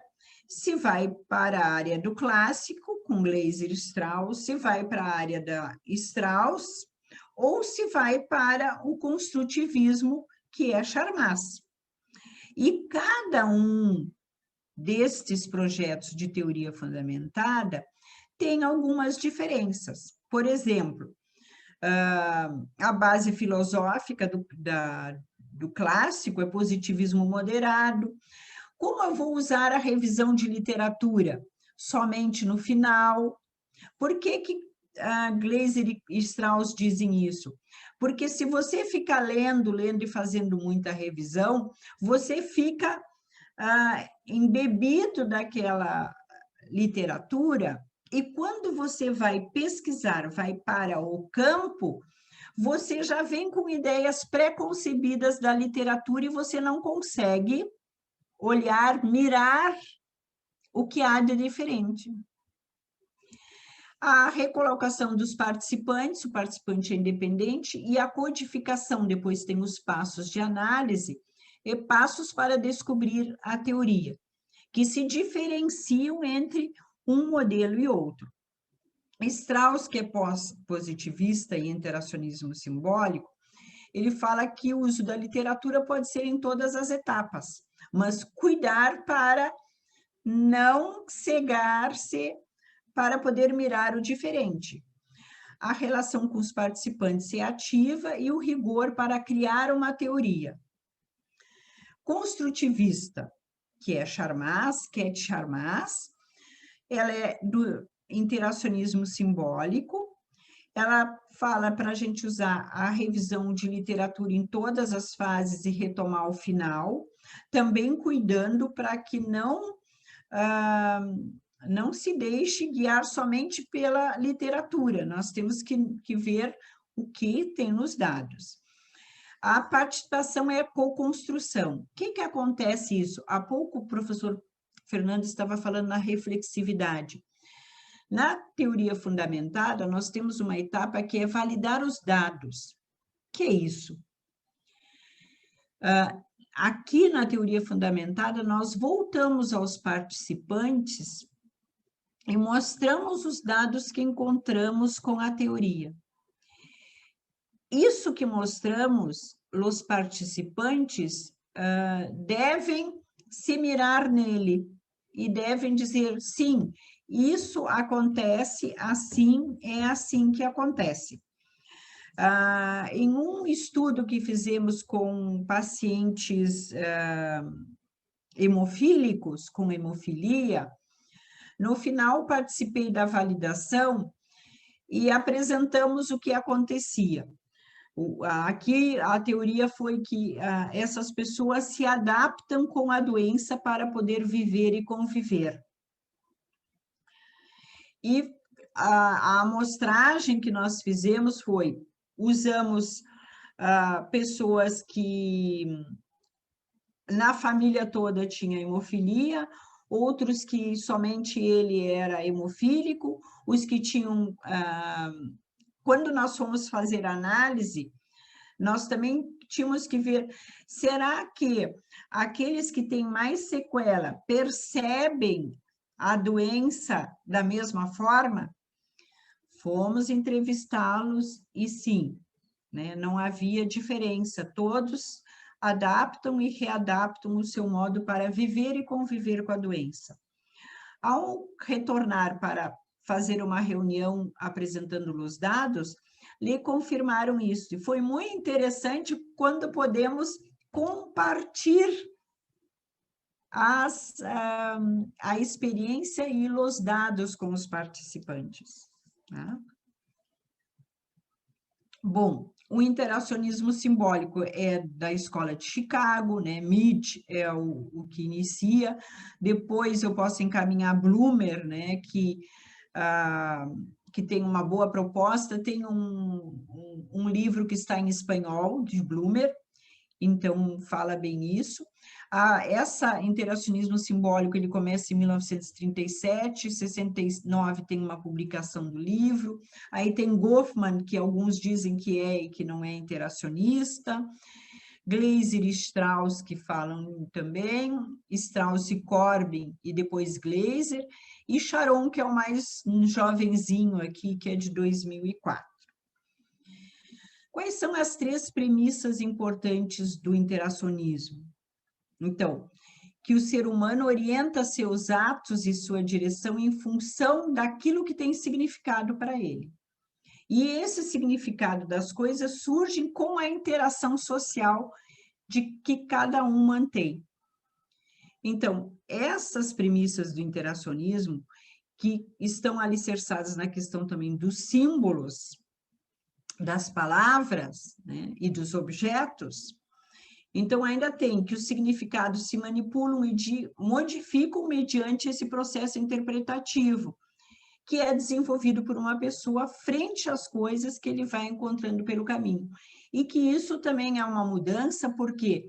[SPEAKER 2] se vai para a área do clássico, com Glaser e Strauss, se vai para a área da Strauss, ou se vai para o construtivismo, que é Charmas. E cada um destes projetos de teoria fundamentada tem algumas diferenças. Por exemplo, a base filosófica do clássico é positivismo moderado. Como eu vou usar a revisão de literatura? Somente no final. Por que Glaser e Strauss dizem isso? Porque se você ficar lendo e fazendo muita revisão, você fica embebido daquela literatura, e quando você vai pesquisar, vai para o campo, você já vem com ideias pré-concebidas da literatura e você não consegue olhar, mirar o que há de diferente. A recolocação dos participantes, o participante é independente, e a codificação, depois tem os passos de análise e passos para descobrir a teoria, que se diferenciam entre um modelo e outro. Strauss, que é pós-positivista e interacionismo simbólico, ele fala que o uso da literatura pode ser em todas as etapas, mas cuidar para não cegar-se para poder mirar o diferente. A relação com os participantes é ativa e o rigor para criar uma teoria. Construtivista, que é Charmas, Cat Charmas, ela é do interacionismo simbólico, ela fala para a gente usar a revisão de literatura em todas as fases e retomar o final, também cuidando para que não se deixe guiar somente pela literatura, nós temos que ver o que tem nos dados. A participação é a co-construção. O que acontece isso? Há pouco o professor Fernando estava falando na reflexividade. Na teoria fundamentada, nós temos uma etapa que é validar os dados. O que é isso? Aqui na teoria fundamentada, nós voltamos aos participantes e mostramos os dados que encontramos com a teoria. Isso que mostramos, os participantes devem se mirar nele e devem dizer, sim, isso acontece assim, é assim que acontece. Em um estudo que fizemos com pacientes hemofílicos, com hemofilia, no final participei da validação e apresentamos o que acontecia. Aqui a teoria foi que essas pessoas se adaptam com a doença para poder viver e conviver. E a amostragem que nós fizemos foi, usamos pessoas que na família toda tinha hemofilia, outros que somente ele era hemofílico, os que tinham... Quando nós fomos fazer análise, nós também tínhamos que ver, será que aqueles que têm mais sequela percebem a doença da mesma forma? Fomos entrevistá-los e sim, né, não havia diferença, todos adaptam e readaptam o seu modo para viver e conviver com a doença. Ao retornar para fazer uma reunião apresentando os dados, lhe confirmaram isso. E foi muito interessante quando podemos compartilhar a experiência e os dados com os participantes. Tá? Bom, o interacionismo simbólico é da Escola de Chicago, né? Mead é o que inicia, depois eu posso encaminhar Blumer, né? Que tem uma boa proposta, tem um livro que está em espanhol, de Blumer, então fala bem isso. Essa interacionismo simbólico, ele começa em 1937, 69 tem uma publicação do livro, aí tem Goffman, que alguns dizem que é e que não é interacionista, Glaser e Strauss, que falam também, Strauss e Corbin, e depois Glaser, e Sharon, que é o mais jovenzinho aqui, que é de 2004. Quais são as 3 premissas importantes do interacionismo? Então, que o ser humano orienta seus atos e sua direção em função daquilo que tem significado para ele. E esse significado das coisas surge com a interação social de que cada um mantém. Então, essas premissas do interacionismo, que estão alicerçadas na questão também dos símbolos, das palavras, né, e dos objetos, então ainda tem que os significados se manipulam e modificam mediante esse processo interpretativo, que é desenvolvido por uma pessoa frente às coisas que ele vai encontrando pelo caminho. E que isso também é uma mudança, porque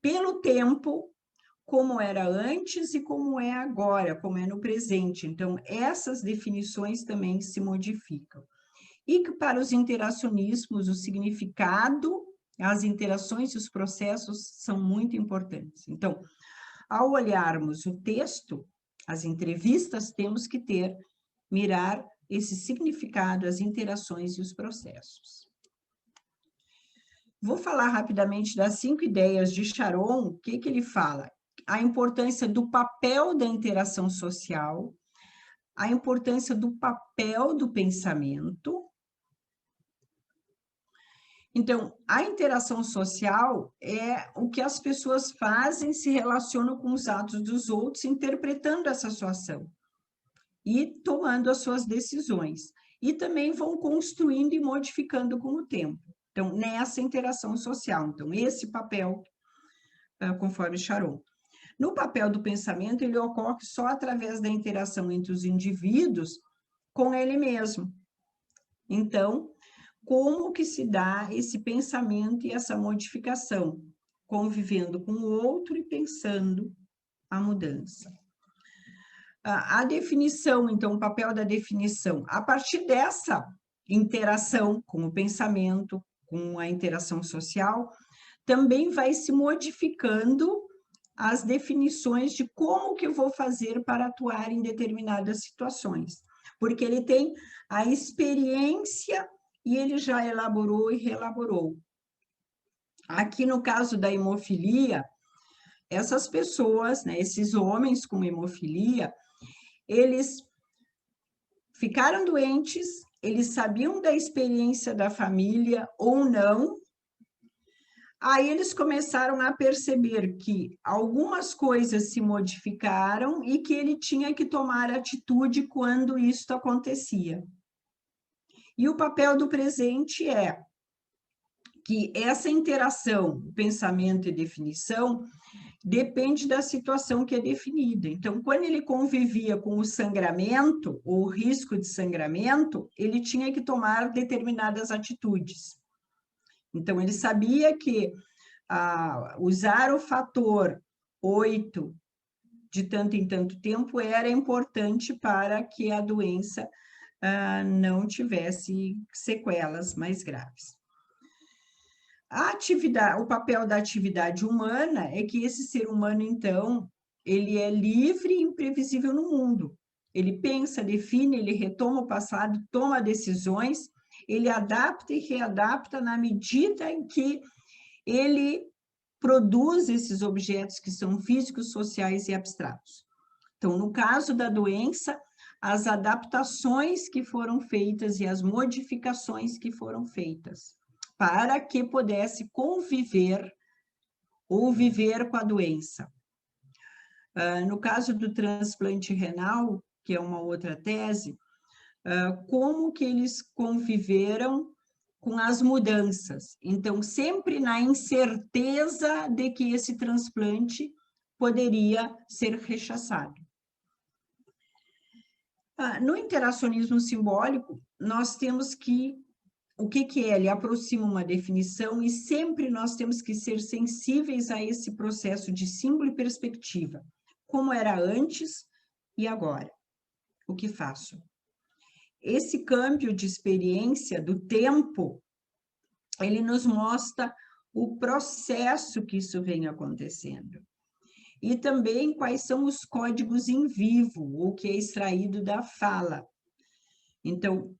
[SPEAKER 2] pelo tempo, como era antes e como é agora, como é no presente. Então, essas definições também se modificam. E que para os interacionismos, o significado, as interações e os processos são muito importantes. Então, ao olharmos o texto, as entrevistas, temos que mirar esse significado, as interações e os processos. Vou falar rapidamente das 5 ideias de Sharon. O que ele fala? A importância do papel da interação social, a importância do papel do pensamento. Então, a interação social é o que as pessoas fazem, se relacionam com os atos dos outros, interpretando essa sua ação e tomando as suas decisões. E também vão construindo e modificando com o tempo. Então, nessa interação social. Então, esse papel, conforme Sharon. No papel do pensamento, ele ocorre só através da interação entre os indivíduos com ele mesmo. Então, como que se dá esse pensamento e essa modificação? Convivendo com o outro e pensando a mudança. A definição, então, o papel da definição. A partir dessa interação com o pensamento, com a interação social, também vai se modificando as definições de como que eu vou fazer para atuar em determinadas situações. Porque ele tem a experiência e ele já elaborou e reelaborou. Aqui no caso da hemofilia, essas pessoas, né, esses homens com hemofilia, eles ficaram doentes, eles sabiam da experiência da família ou não. Aí eles começaram a perceber que algumas coisas se modificaram e que ele tinha que tomar atitude quando isso acontecia. E o papel do presente é que essa interação, pensamento e definição, depende da situação que é definida. Então, quando ele convivia com o sangramento, ou o risco de sangramento, ele tinha que tomar determinadas atitudes. Então, ele sabia que usar o fator 8 de tanto em tanto tempo era importante para que a doença não tivesse sequelas mais graves. O papel da atividade humana é que esse ser humano, então, ele é livre e imprevisível no mundo. Ele pensa, define, ele retoma o passado, toma decisões, ele adapta e readapta na medida em que ele produz esses objetos que são físicos, sociais e abstratos. Então, no caso da doença, as adaptações que foram feitas e as modificações que foram feitas, para que pudesse conviver ou viver com a doença. No caso do transplante renal, que é uma outra tese, como que eles conviveram com as mudanças. Então, sempre na incerteza de que esse transplante poderia ser rechaçado. No interacionismo simbólico, nós temos que... O que é? Ele aproxima uma definição e sempre nós temos que ser sensíveis a esse processo de símbolo e perspectiva. Como era antes e agora. O que faço? Esse câmbio de experiência do tempo, ele nos mostra o processo que isso vem acontecendo. E também quais são os códigos em vivo, o que é extraído da fala. Então,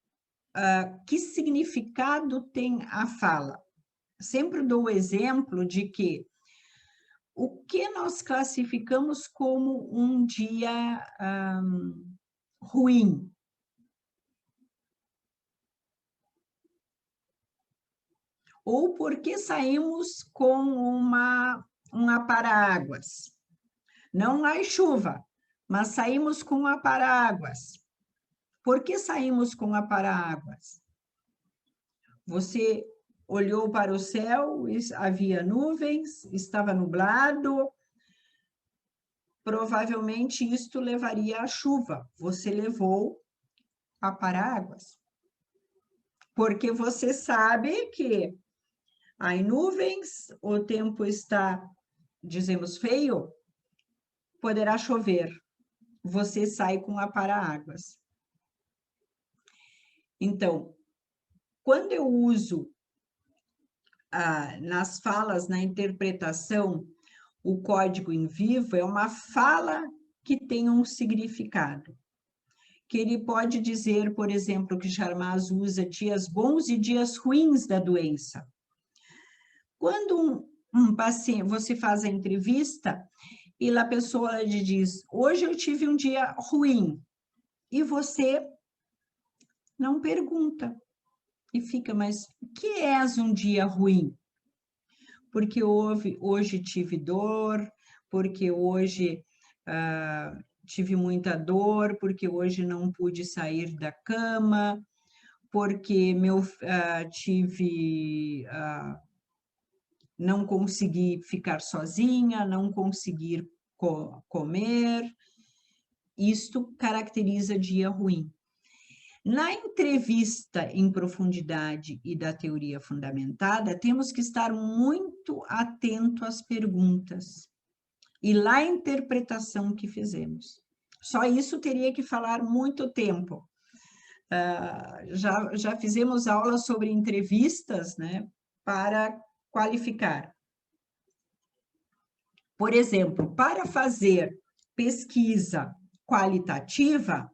[SPEAKER 2] que significado tem a fala? Sempre dou o exemplo de que o que nós classificamos como um dia ruim? Ou porque saímos com uma para-águas? Não há chuva, mas saímos com a para-águas. Por que saímos com a para-águas? Você olhou para o céu, havia nuvens, estava nublado, provavelmente isto levaria à chuva. Você levou a para-águas. Porque você sabe que há nuvens, o tempo está, dizemos, feio, poderá chover. Você sai com a para-águas. Então, quando eu uso nas falas, na interpretação, o código em vivo, é uma fala que tem um significado. Que ele pode dizer, por exemplo, que Charmas usa dias bons e dias ruins da doença. Quando um paciente, você faz a entrevista e a pessoa lhe diz, hoje eu tive um dia ruim, e você não pergunta. E fica, mas o que é um dia ruim? Porque hoje tive dor, porque hoje tive muita dor, porque hoje não pude sair da cama, porque não consegui ficar sozinha, não consegui comer. Isto caracteriza dia ruim. Na entrevista em profundidade e da teoria fundamentada, temos que estar muito atento às perguntas e lá a interpretação que fizemos. Só isso teria que falar muito tempo. Já fizemos aulas sobre entrevistas, né, para qualificar. Por exemplo, para fazer pesquisa qualitativa,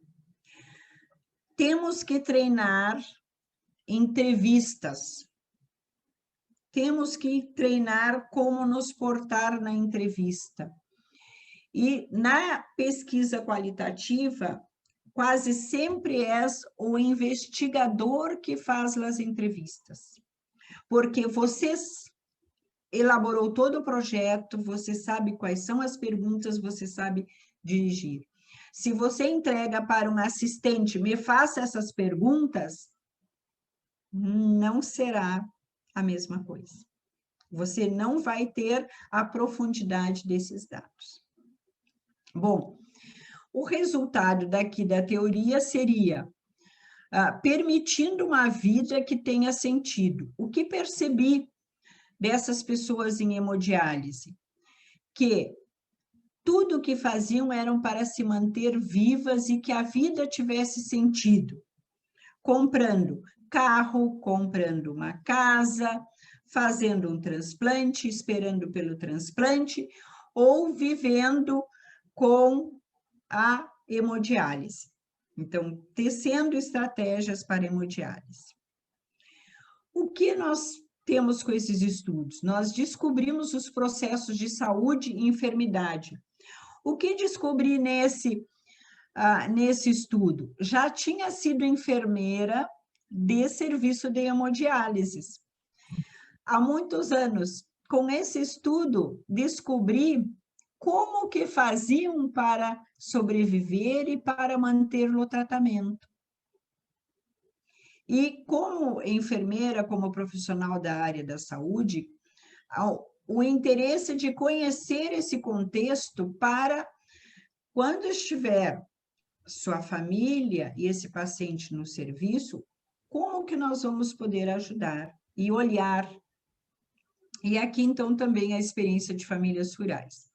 [SPEAKER 2] temos que treinar entrevistas. Temos que treinar como nos portar na entrevista. E na pesquisa qualitativa, quase sempre é o investigador que faz as entrevistas. Porque você elaborou todo o projeto, você sabe quais são as perguntas, você sabe dirigir. Se você entrega para um assistente, me faça essas perguntas, não será a mesma coisa. Você não vai ter a profundidade desses dados. Bom, o resultado daqui da teoria seria permitindo uma vida que tenha sentido. O que percebi dessas pessoas em hemodiálise? Que tudo o que faziam eram para se manter vivas e que a vida tivesse sentido. Comprando carro, comprando uma casa, fazendo um transplante, esperando pelo transplante, ou vivendo com a hemodiálise. Então, tecendo estratégias para hemodiálise. O que nós temos com esses estudos? Nós descobrimos os processos de saúde e enfermidade. O que descobri nesse nesse estudo? Já tinha sido enfermeira de serviço de hemodiálise. Há muitos anos, com esse estudo, descobri como que faziam para sobreviver e para manter no tratamento. E como enfermeira, como profissional da área da saúde, o interesse de conhecer esse contexto para, quando estiver sua família e esse paciente no serviço, como que nós vamos poder ajudar e olhar. E aqui, então, também a experiência de famílias rurais.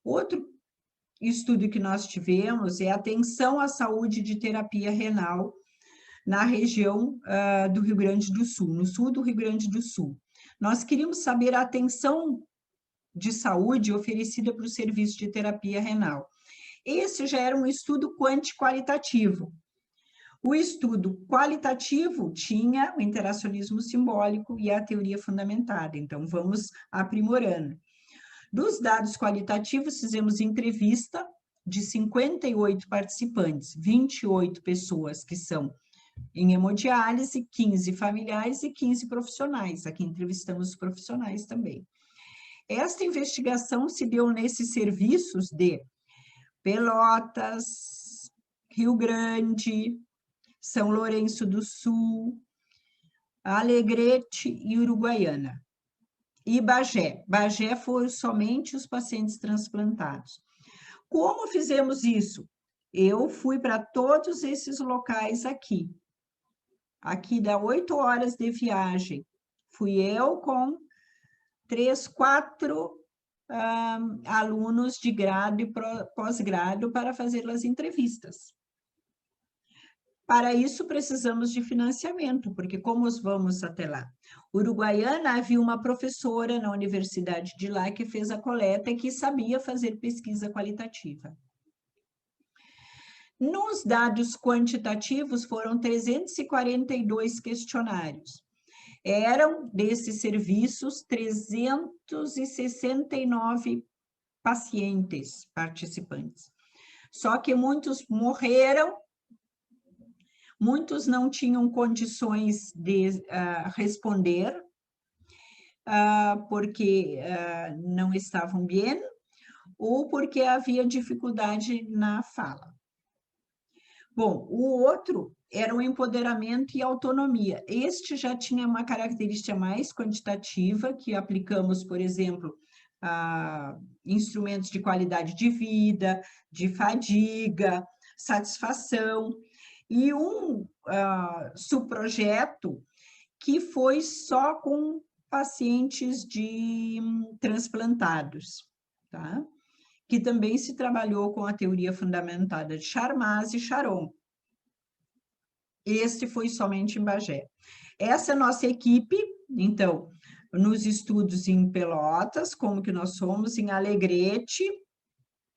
[SPEAKER 2] Outro estudo que nós tivemos é atenção à saúde de terapia renal na região do Rio Grande do Sul, no sul do Rio Grande do Sul. Nós queríamos saber a atenção de saúde oferecida para o serviço de terapia renal. Esse já era um estudo quanti-qualitativo. O estudo qualitativo tinha o interacionismo simbólico e a teoria fundamentada, então vamos aprimorando. Dos dados qualitativos, fizemos entrevista de 58 participantes, 28 pessoas que são em hemodiálise, 15 familiares e 15 profissionais. Aqui entrevistamos os profissionais também. Esta investigação se deu nesses serviços de Pelotas, Rio Grande, São Lourenço do Sul, Alegrete e Uruguaiana. E Bagé. Bagé foram somente os pacientes transplantados. Como fizemos isso? Eu fui para todos esses locais aqui. Aqui dá 8 horas de viagem. Fui eu com 3, 4 alunos de grado e pós-grado para fazer as entrevistas. Para isso, precisamos de financiamento, porque como vamos até lá? Uruguaiana, havia uma professora na universidade de lá que fez a coleta e que sabia fazer pesquisa qualitativa. Nos dados quantitativos, foram 342 questionários. Eram, desses serviços, 369 pacientes participantes. Só que muitos morreram, muitos não tinham condições de responder, porque não estavam bem, ou porque havia dificuldade na fala. Bom, o outro era o empoderamento e autonomia. Este já tinha uma característica mais quantitativa, que aplicamos, por exemplo, a instrumentos de qualidade de vida, de fadiga, satisfação, e um subprojeto que foi só com pacientes transplantados, tá? Que também se trabalhou com a teoria fundamentada de Charmas e Charon. Este foi somente em Bagé. Essa é a nossa equipe, então, nos estudos em Pelotas, como que nós somos, em Alegrete,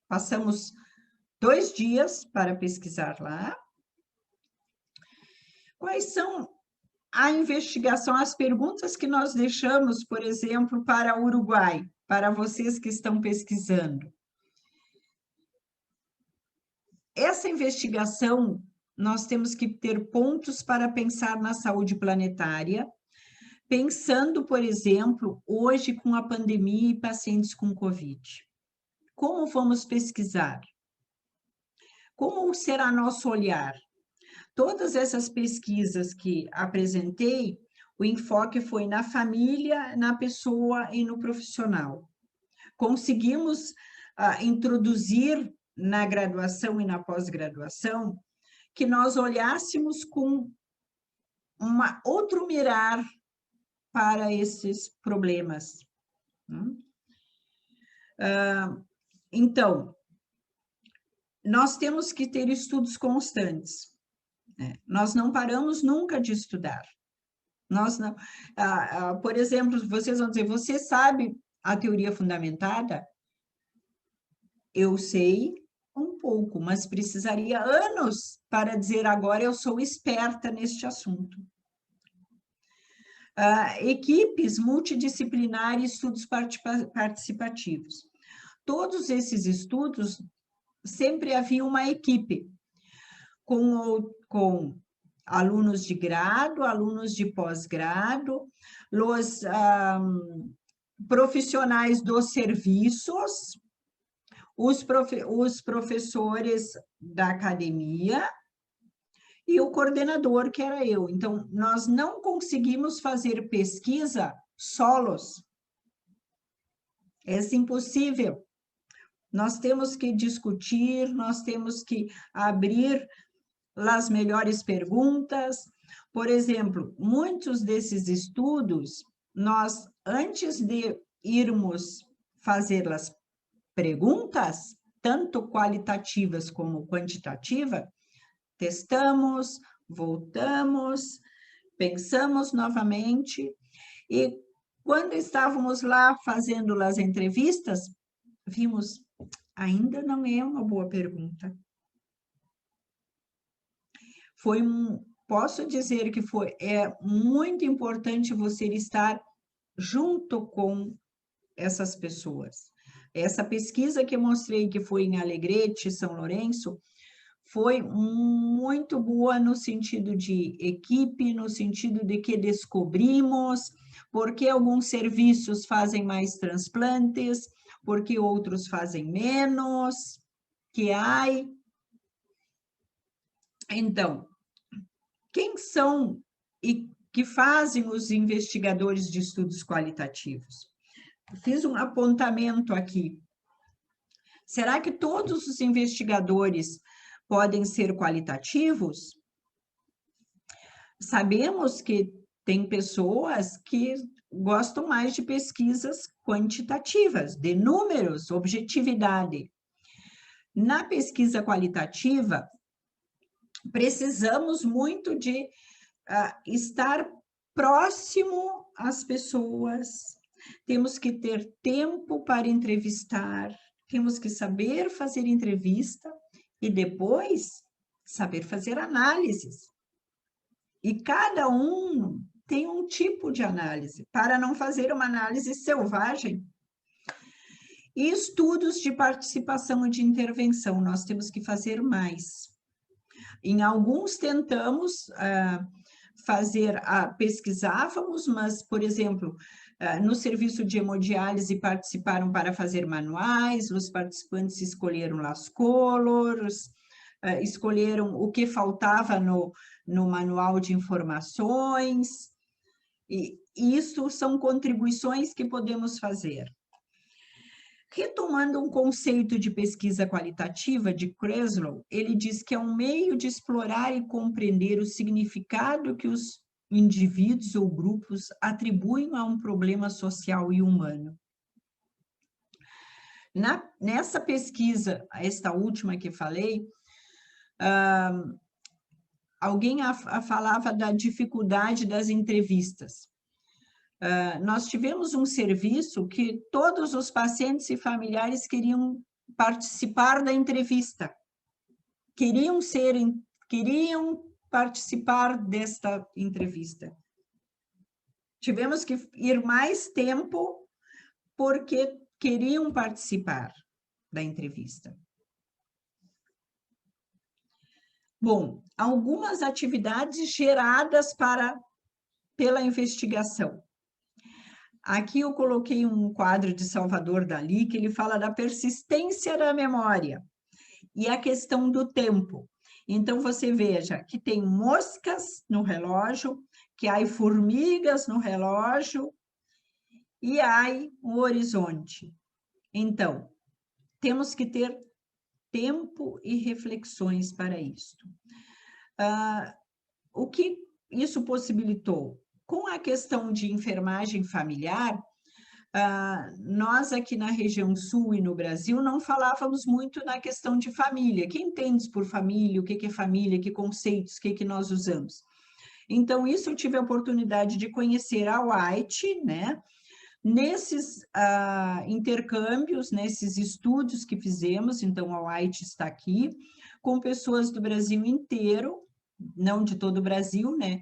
[SPEAKER 2] passamos 2 dias para pesquisar lá. Quais são a investigação, as perguntas que nós deixamos, por exemplo, para o Uruguai, para vocês que estão pesquisando? Essa investigação, nós temos que ter pontos para pensar na saúde planetária, pensando, por exemplo, hoje com a pandemia e pacientes com Covid. Como vamos pesquisar? Como será nosso olhar? Todas essas pesquisas que apresentei, o enfoque foi na família, na pessoa e no profissional. Conseguimos introduzir na graduação e na pós-graduação que nós olhássemos com outro mirar para esses problemas. Então, nós temos que ter estudos constantes. Nós não paramos nunca de estudar. Nós não, por exemplo, vocês vão dizer, você sabe a teoria fundamentada? Eu sei um pouco, mas precisaria anos para dizer agora eu sou esperta neste assunto. Equipes multidisciplinares, estudos participativos. Todos esses estudos sempre havia uma equipe com alunos de grado, alunos de pós-grado, os profissionais dos serviços, os professores da academia e o coordenador, que era eu. Então, nós não conseguimos fazer pesquisa solos. É impossível. Nós temos que discutir, nós temos que abrir as melhores perguntas. Por exemplo, muitos desses estudos, nós, antes de irmos fazer as perguntas, tanto qualitativas como quantitativas, testamos, voltamos, pensamos novamente, e quando estávamos lá fazendo as entrevistas, vimos, ainda não é uma boa pergunta. Posso dizer que é muito importante você estar junto com essas pessoas. Essa pesquisa que eu mostrei, que foi em Alegrete, São Lourenço, foi muito boa no sentido de equipe, no sentido de que descobrimos por que alguns serviços fazem mais transplantes, por que outros fazem menos, que há. Então, quem são e que fazem os investigadores de estudos qualitativos? Fiz um apontamento aqui. Será que todos os investigadores podem ser qualitativos? Sabemos que tem pessoas que gostam mais de pesquisas quantitativas, de números, objetividade. Na pesquisa qualitativa, precisamos muito de estar próximo às pessoas, temos que ter tempo para entrevistar, temos que saber fazer entrevista e depois saber fazer análises. E cada um tem um tipo de análise, para não fazer uma análise selvagem. E estudos de participação e de intervenção, nós temos que fazer mais. Em alguns tentamos pesquisávamos, mas, por exemplo, no serviço de hemodiálise participaram para fazer manuais, os participantes escolheram as colors, escolheram o que faltava no manual de informações, e isso são contribuições que podemos fazer. Retomando um conceito de pesquisa qualitativa de Kreslov, ele diz que é um meio de explorar e compreender o significado que os indivíduos ou grupos atribuem a um problema social e humano. Nessa pesquisa, esta última que falei, alguém falava da dificuldade das entrevistas. Nós tivemos um serviço que todos os pacientes e familiares queriam participar da entrevista, queriam participar desta entrevista. Tivemos que ir mais tempo porque queriam participar da entrevista. Bom, algumas atividades geradas pela investigação. Aqui eu coloquei um quadro de Salvador Dalí, que ele fala da persistência da memória e a questão do tempo. Então, você veja que tem moscas no relógio, que há formigas no relógio e há o horizonte. Então, temos que ter tempo e reflexões para isto. O que isso possibilitou? Com a questão de enfermagem familiar, nós aqui na região sul e no Brasil não falávamos muito na questão de família. Quem entende por família, o que é família, que conceitos, o que nós usamos? Então, isso eu tive a oportunidade de conhecer a White, né? Nesses intercâmbios, nesses estudos que fizemos, então a White está aqui, com pessoas do Brasil inteiro, não de todo o Brasil, né?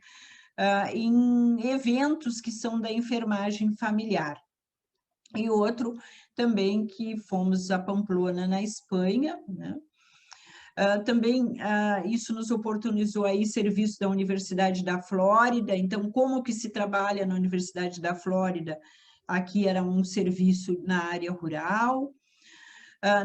[SPEAKER 2] Em eventos que são da enfermagem familiar. E outro também que fomos a Pamplona, na Espanha, né? Também isso nos oportunizou aí serviço da Universidade da Flórida. Então, como que se trabalha na Universidade da Flórida? Aqui era um serviço na área rural.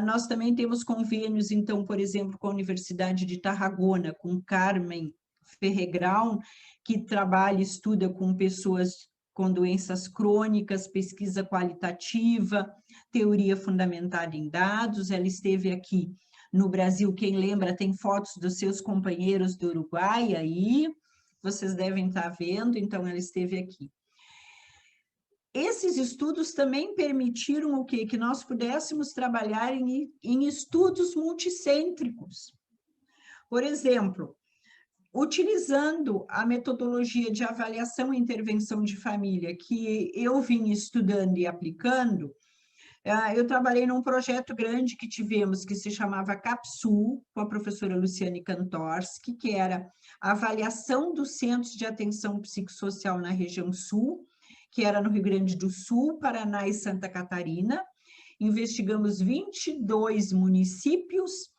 [SPEAKER 2] Nós também temos convênios, então, por exemplo, com a Universidade de Tarragona, com Carmen Ferregrão, que trabalha e estuda com pessoas com doenças crônicas, pesquisa qualitativa, teoria fundamentada em dados. Ela esteve aqui no Brasil, quem lembra, tem fotos dos seus companheiros do Uruguai aí, vocês devem estar vendo, então ela esteve aqui. Esses estudos também permitiram o quê? Que nós pudéssemos trabalhar em estudos multicêntricos. Por exemplo, utilizando a metodologia de avaliação e intervenção de família que eu vim estudando e aplicando, eu trabalhei num projeto grande que tivemos, que se chamava CAPSUL, com a professora Luciane Kantorski, que era a avaliação dos centros de atenção psicossocial na região sul, que era no Rio Grande do Sul, Paraná e Santa Catarina. Investigamos 22 municípios,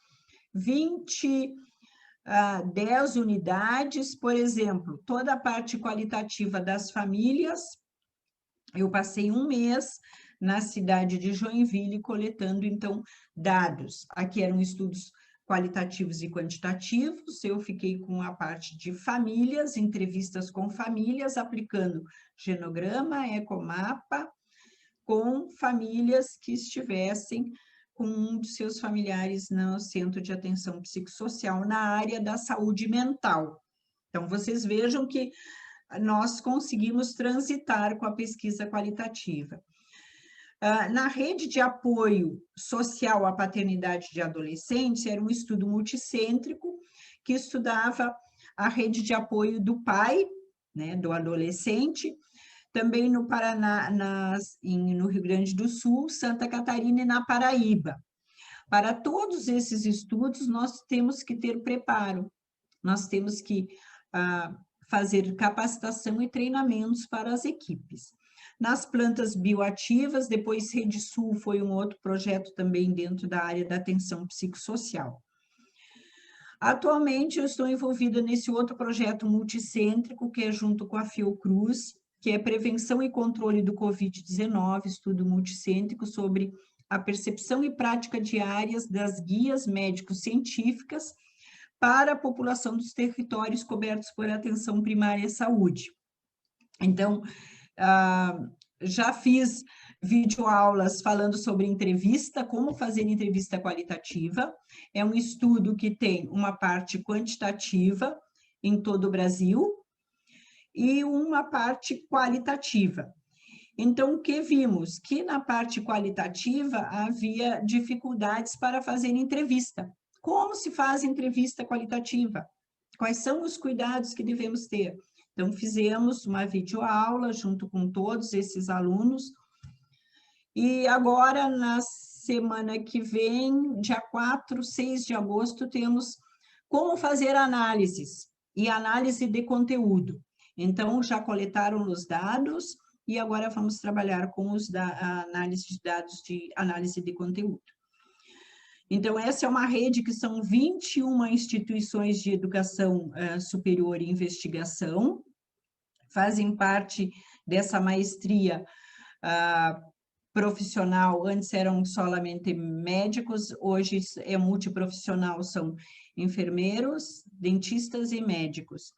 [SPEAKER 2] 10 unidades, por exemplo, toda a parte qualitativa das famílias. Eu passei um mês na cidade de Joinville, coletando, então, dados. Aqui eram estudos qualitativos e quantitativos, eu fiquei com a parte de famílias, entrevistas com famílias, aplicando genograma, ecomapa, com famílias que estivessem com um dos seus familiares no centro de atenção psicossocial, na área da saúde mental. Então, vocês vejam que nós conseguimos transitar com a pesquisa qualitativa. Na rede de apoio social à paternidade de adolescentes, era um estudo multicêntrico que estudava a rede de apoio do pai, né, do adolescente, também no Paraná, no Rio Grande do Sul, Santa Catarina e na Paraíba. Para todos esses estudos, nós temos que ter preparo, nós temos que fazer capacitação e treinamentos para as equipes. Nas plantas bioativas, depois Rede Sul foi um outro projeto também dentro da área da atenção psicossocial. Atualmente, eu estou envolvida nesse outro projeto multicêntrico, que é junto com a Fiocruz, que é Prevenção e Controle do Covid-19, estudo multicêntrico sobre a percepção e prática diárias das guias médico-científicas para a população dos territórios cobertos por atenção primária à saúde. Então, já fiz videoaulas falando sobre entrevista, como fazer entrevista qualitativa. É um estudo que tem uma parte quantitativa em todo o Brasil e uma parte qualitativa. Então, o que vimos? Que na parte qualitativa havia dificuldades para fazer entrevista. Como se faz entrevista qualitativa? Quais são os cuidados que devemos ter? Então, fizemos uma videoaula junto com todos esses alunos. E agora, na semana que vem, dia 4, 6 de agosto, temos como fazer análises e análise de conteúdo. Então, já coletaram os dados e agora vamos trabalhar com a análise de dados de análise de conteúdo. Então, essa é uma rede que são 21 instituições de educação superior e investigação, fazem parte dessa maestria profissional. Antes eram solamente médicos, hoje é multiprofissional, são enfermeiros, dentistas e médicos.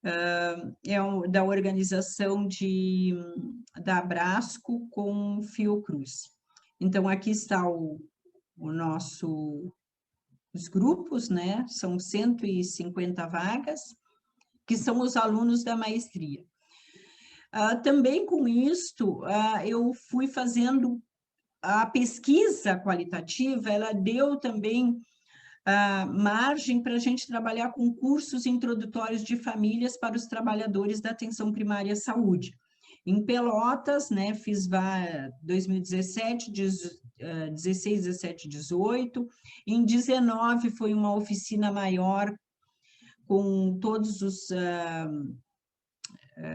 [SPEAKER 2] É da organização da Abrasco com Fiocruz. Então, aqui está os grupos, né? São 150 vagas, que são os alunos da maestria. Também com isto, eu fui fazendo a pesquisa qualitativa, ela deu também margem para a gente trabalhar com cursos introdutórios de famílias para os trabalhadores da atenção primária à saúde. Em Pelotas, né, fiz 2017, 16, 17, 18. Em 19 foi uma oficina maior com todos os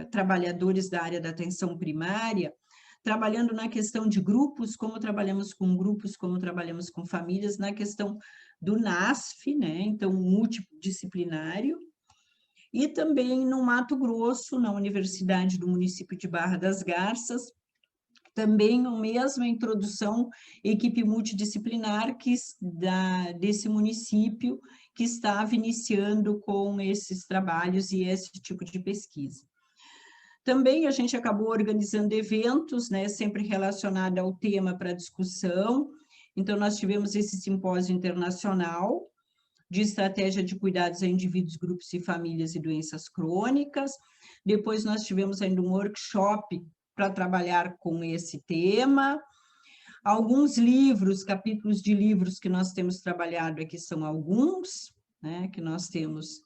[SPEAKER 2] trabalhadores da área da atenção primária, trabalhando na questão de grupos, como trabalhamos com grupos, como trabalhamos com famílias, na questão do NASF, né? Então, multidisciplinário, e também no Mato Grosso, na Universidade do município de Barra das Garças, também a mesma introdução, equipe multidisciplinar desse município que estava iniciando com esses trabalhos e esse tipo de pesquisa. Também a gente acabou organizando eventos, né, sempre relacionado ao tema para discussão. Então, nós tivemos esse simpósio internacional de estratégia de cuidados a indivíduos, grupos e famílias e doenças crônicas. Depois nós tivemos ainda um workshop para trabalhar com esse tema. Alguns livros, capítulos de livros que nós temos trabalhado aqui são alguns, né, que nós temos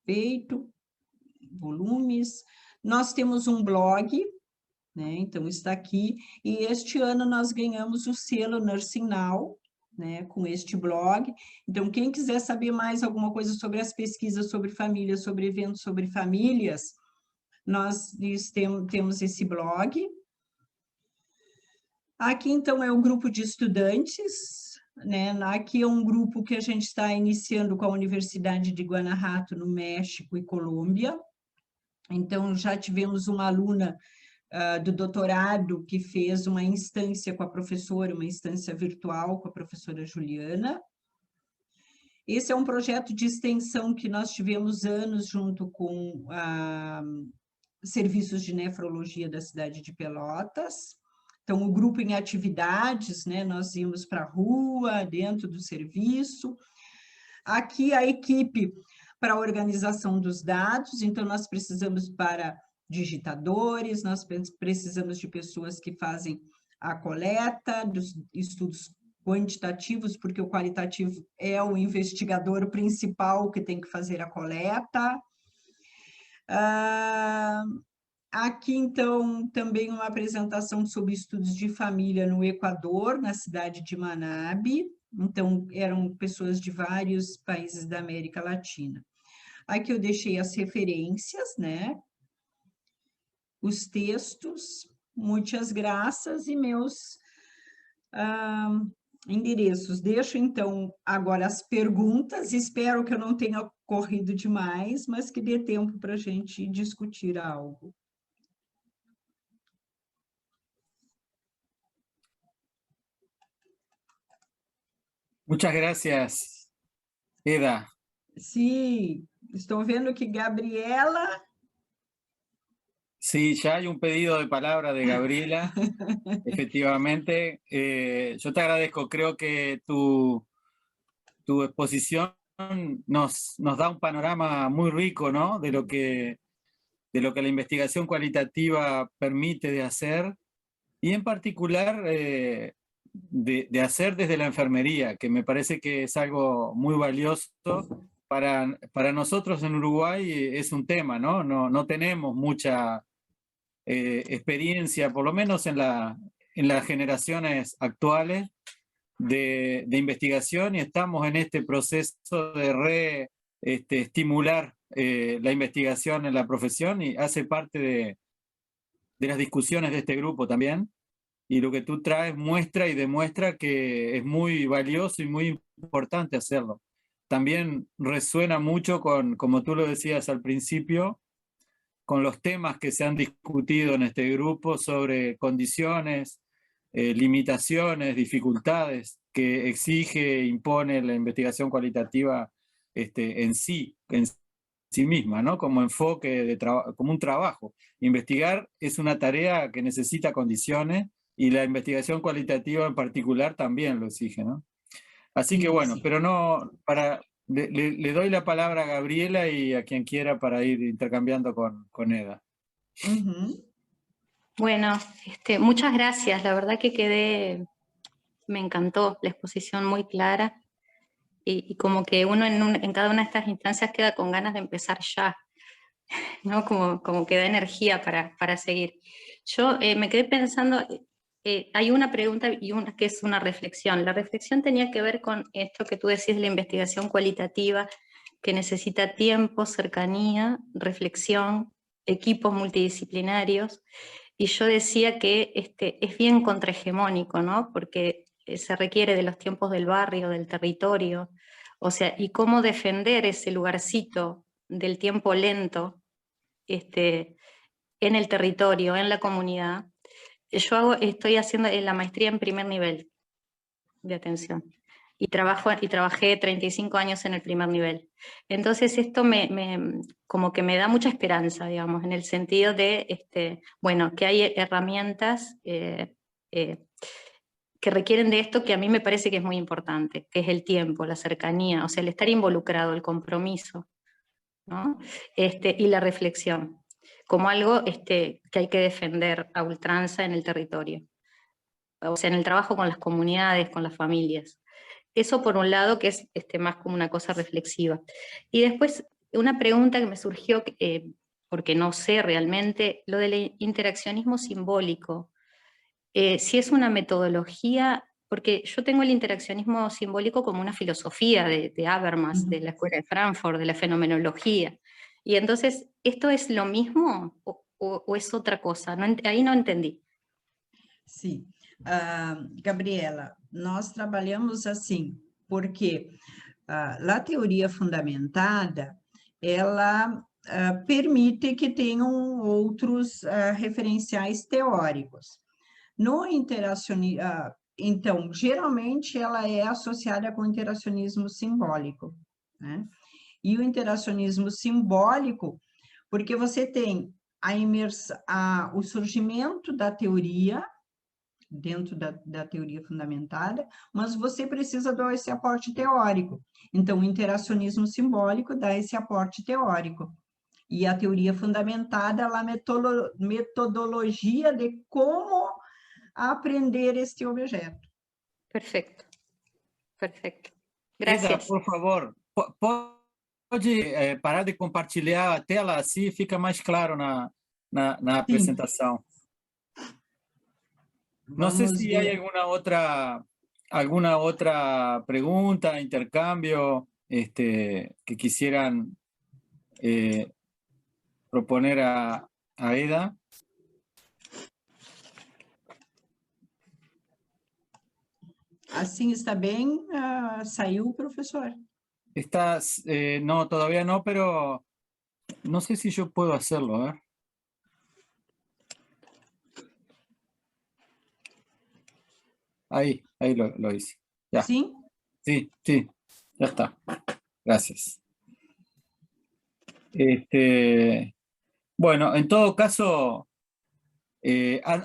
[SPEAKER 2] feito, volumes. Nós temos um blog, né, então está aqui, e este ano nós ganhamos o selo Nursing Now, né, com este blog. Então, quem quiser saber mais alguma coisa sobre as pesquisas sobre famílias, sobre eventos sobre famílias, nós temos esse blog. Aqui, então, é um grupo de estudantes, né? Aqui é um grupo que a gente está iniciando com a Universidade de Guanajuato, no México e Colômbia. Então, já tivemos uma aluna do doutorado que fez uma instância com a professora, uma instância virtual com a professora Juliana. Esse é um projeto de extensão que nós tivemos anos junto com serviços de nefrologia da cidade de Pelotas. Então, o grupo em atividades, né, nós íamos para a rua, dentro do serviço. Aqui a equipe para a organização dos dados, então nós precisamos para digitadores, nós precisamos de pessoas que fazem a coleta dos estudos quantitativos, porque o qualitativo é o investigador principal que tem que fazer a coleta. Aqui, então, também uma apresentação sobre estudos de família no Equador, na cidade de Manabi. Então, eram pessoas de vários países da América Latina. Aqui eu deixei as referências, né? Os textos, muitas graças, e meus endereços. Deixo, então, agora as perguntas. Espero que eu não tenha corrido demais, mas que dê tempo para a gente discutir algo.
[SPEAKER 1] Muchas gracias, Eda.
[SPEAKER 2] Sim, estou vendo que Gabriela...
[SPEAKER 1] Sí, ya hay un pedido de palabra de Gabriela, efectivamente. Yo te agradezco, creo que tu exposición nos da un panorama muy rico, ¿no? de lo que la investigación cualitativa permite de hacer, y en particular de hacer desde la enfermería, que me parece que es algo muy valioso. Para nosotros en Uruguay es un tema, ¿no? No tenemos mucha experiencia, por lo menos en las generaciones actuales, de investigación, y estamos en este proceso de estimular la investigación en la profesión, y hace parte de las discusiones de este grupo también, y lo que tú traes muestra y demuestra que es muy valioso y muy importante hacerlo. También resuena mucho con, como tú lo decías al principio, con los temas que se han discutido en este grupo sobre condiciones, limitaciones, dificultades que exige e impone la investigación cualitativa en sí misma, ¿no? Como enfoque, como un trabajo. Investigar es una tarea que necesita condiciones, y la investigación cualitativa en particular también lo exige, ¿no? Así que bueno, pero no, le doy la palabra a Gabriela y a quien quiera para ir intercambiando con Eda.
[SPEAKER 4] Bueno, muchas gracias. La verdad que me encantó la exposición, muy clara, y como que uno en cada una de estas instancias queda con ganas de empezar ya, ¿no? Como que da energía para seguir. Yo me quedé pensando, hay una pregunta y una que es una reflexión. La reflexión tenía que ver con esto que tú decís de la investigación cualitativa, que necesita tiempo, cercanía, reflexión, equipos multidisciplinarios. y yo decía que es bien contrahegemónico, ¿no? Porque se requiere de los tiempos del barrio, del territorio, o sea, y cómo defender ese lugarcito del tiempo lento en el territorio, en la comunidad. Estoy haciendo la maestría en primer nivel de atención y trabajé 35 años en el primer nivel. Entonces esto como que me da mucha esperanza, digamos, en el sentido de, bueno, que hay herramientas que requieren de esto que a mí me parece que es muy importante, que es el tiempo, la cercanía, o sea, el estar involucrado, el compromiso, ¿no? Y la reflexión, como algo que hay que defender a ultranza en el territorio, o sea, en el trabajo con las comunidades, con las familias. Eso por un lado, que es más como una cosa reflexiva. Y después, una pregunta que me surgió, porque no sé realmente, lo del interaccionismo simbólico. Si es una metodología, porque yo tengo el interaccionismo simbólico como una filosofía de Habermas, de la Escuela de Frankfurt, de la fenomenología. Y entonces, ¿esto es lo mismo o es otra cosa? Ahí no entendí.
[SPEAKER 2] Sim. Gabriela, nós trabalhamos assim, porque a teoria fundamentada, ela permite que tenham outros referenciais teóricos. No interacionismo, então, geralmente ela é associada com o interacionismo simbólico, né? E o interacionismo simbólico, porque você tem o surgimento da teoria, dentro da teoria fundamentada, mas você precisa dar esse aporte teórico. Então, o interacionismo simbólico dá esse aporte teórico. E a teoria fundamentada, ela metodologia de como aprender este objeto.
[SPEAKER 4] Perfecto, perfecto.
[SPEAKER 1] Eda,
[SPEAKER 4] Gracias.
[SPEAKER 1] por favor, pode parar de compartilhar a tela, assim fica mais claro na apresentação. No sé
[SPEAKER 2] Vamos
[SPEAKER 1] si
[SPEAKER 2] ver.
[SPEAKER 1] hay alguna otra pregunta, intercambio, que quisieran proponer a Eda.
[SPEAKER 2] Assim está bem? Saiu, professor?
[SPEAKER 1] No, todavía no, pero no sé si yo puedo hacerlo, a ver. Ahí lo hice. Ya.
[SPEAKER 2] Sim?
[SPEAKER 1] Sí, ya está. Gracias. Bueno, en todo caso,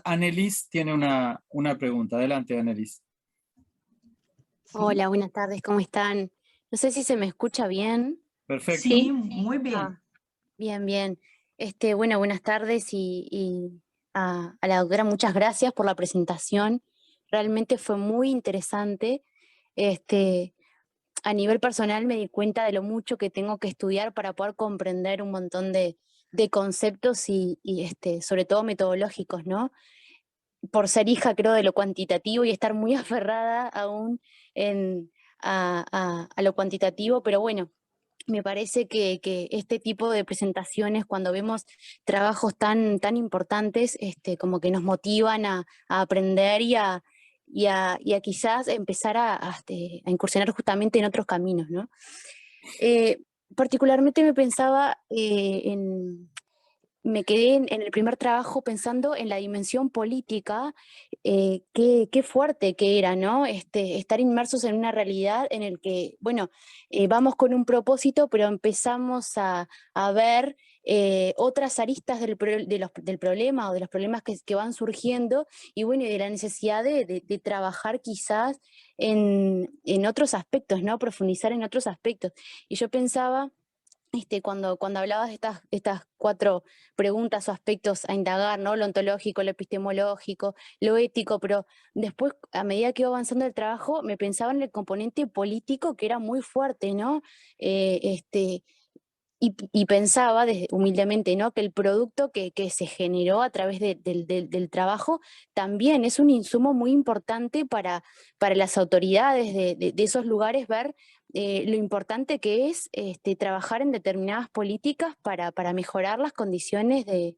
[SPEAKER 1] Annelies tiene una pregunta. Adelante, Annelies.
[SPEAKER 5] Hola, buenas tardes, ¿cómo están? No sé si se me escucha bien.
[SPEAKER 1] Perfecto.
[SPEAKER 2] Sim, muito bem.
[SPEAKER 5] Bien, bien. Bueno, buenas tardes y a la doctora muchas gracias por la presentación. Realmente fue muy interesante. A nivel personal me di cuenta de lo mucho que tengo que estudiar para poder comprender un montón de conceptos y sobre todo metodológicos, ¿no? Por ser hija, creo, de lo cuantitativo y estar muy aferrada aún a lo cuantitativo, pero bueno, me parece que este tipo de presentaciones, cuando vemos trabajos tan importantes, como que nos motivan a aprender y a quizás empezar a incursionar justamente en otros caminos, ¿no? Particularmente me pensaba me quedé en el primer trabajo pensando en la dimensión política, qué fuerte que era, ¿no? Estar inmersos en una realidad en el que, bueno, vamos con un propósito, pero empezamos a ver otras aristas del problema o de los problemas que van surgiendo y, bueno, y de la necesidad de trabajar quizás en otros aspectos, ¿no? Profundizar en otros aspectos. Y yo pensaba cuando hablabas de estas 4 preguntas o aspectos a indagar, ¿no? Lo ontológico, lo epistemológico, lo ético, pero después, a medida que iba avanzando el trabajo, me pensaba en el componente político que era muy fuerte, ¿no? Y pensaba humildemente, ¿no? Que el producto que se generó a través del trabajo también es un insumo muy importante para las autoridades de esos lugares, ver lo importante que es trabajar en determinadas políticas para mejorar las condiciones de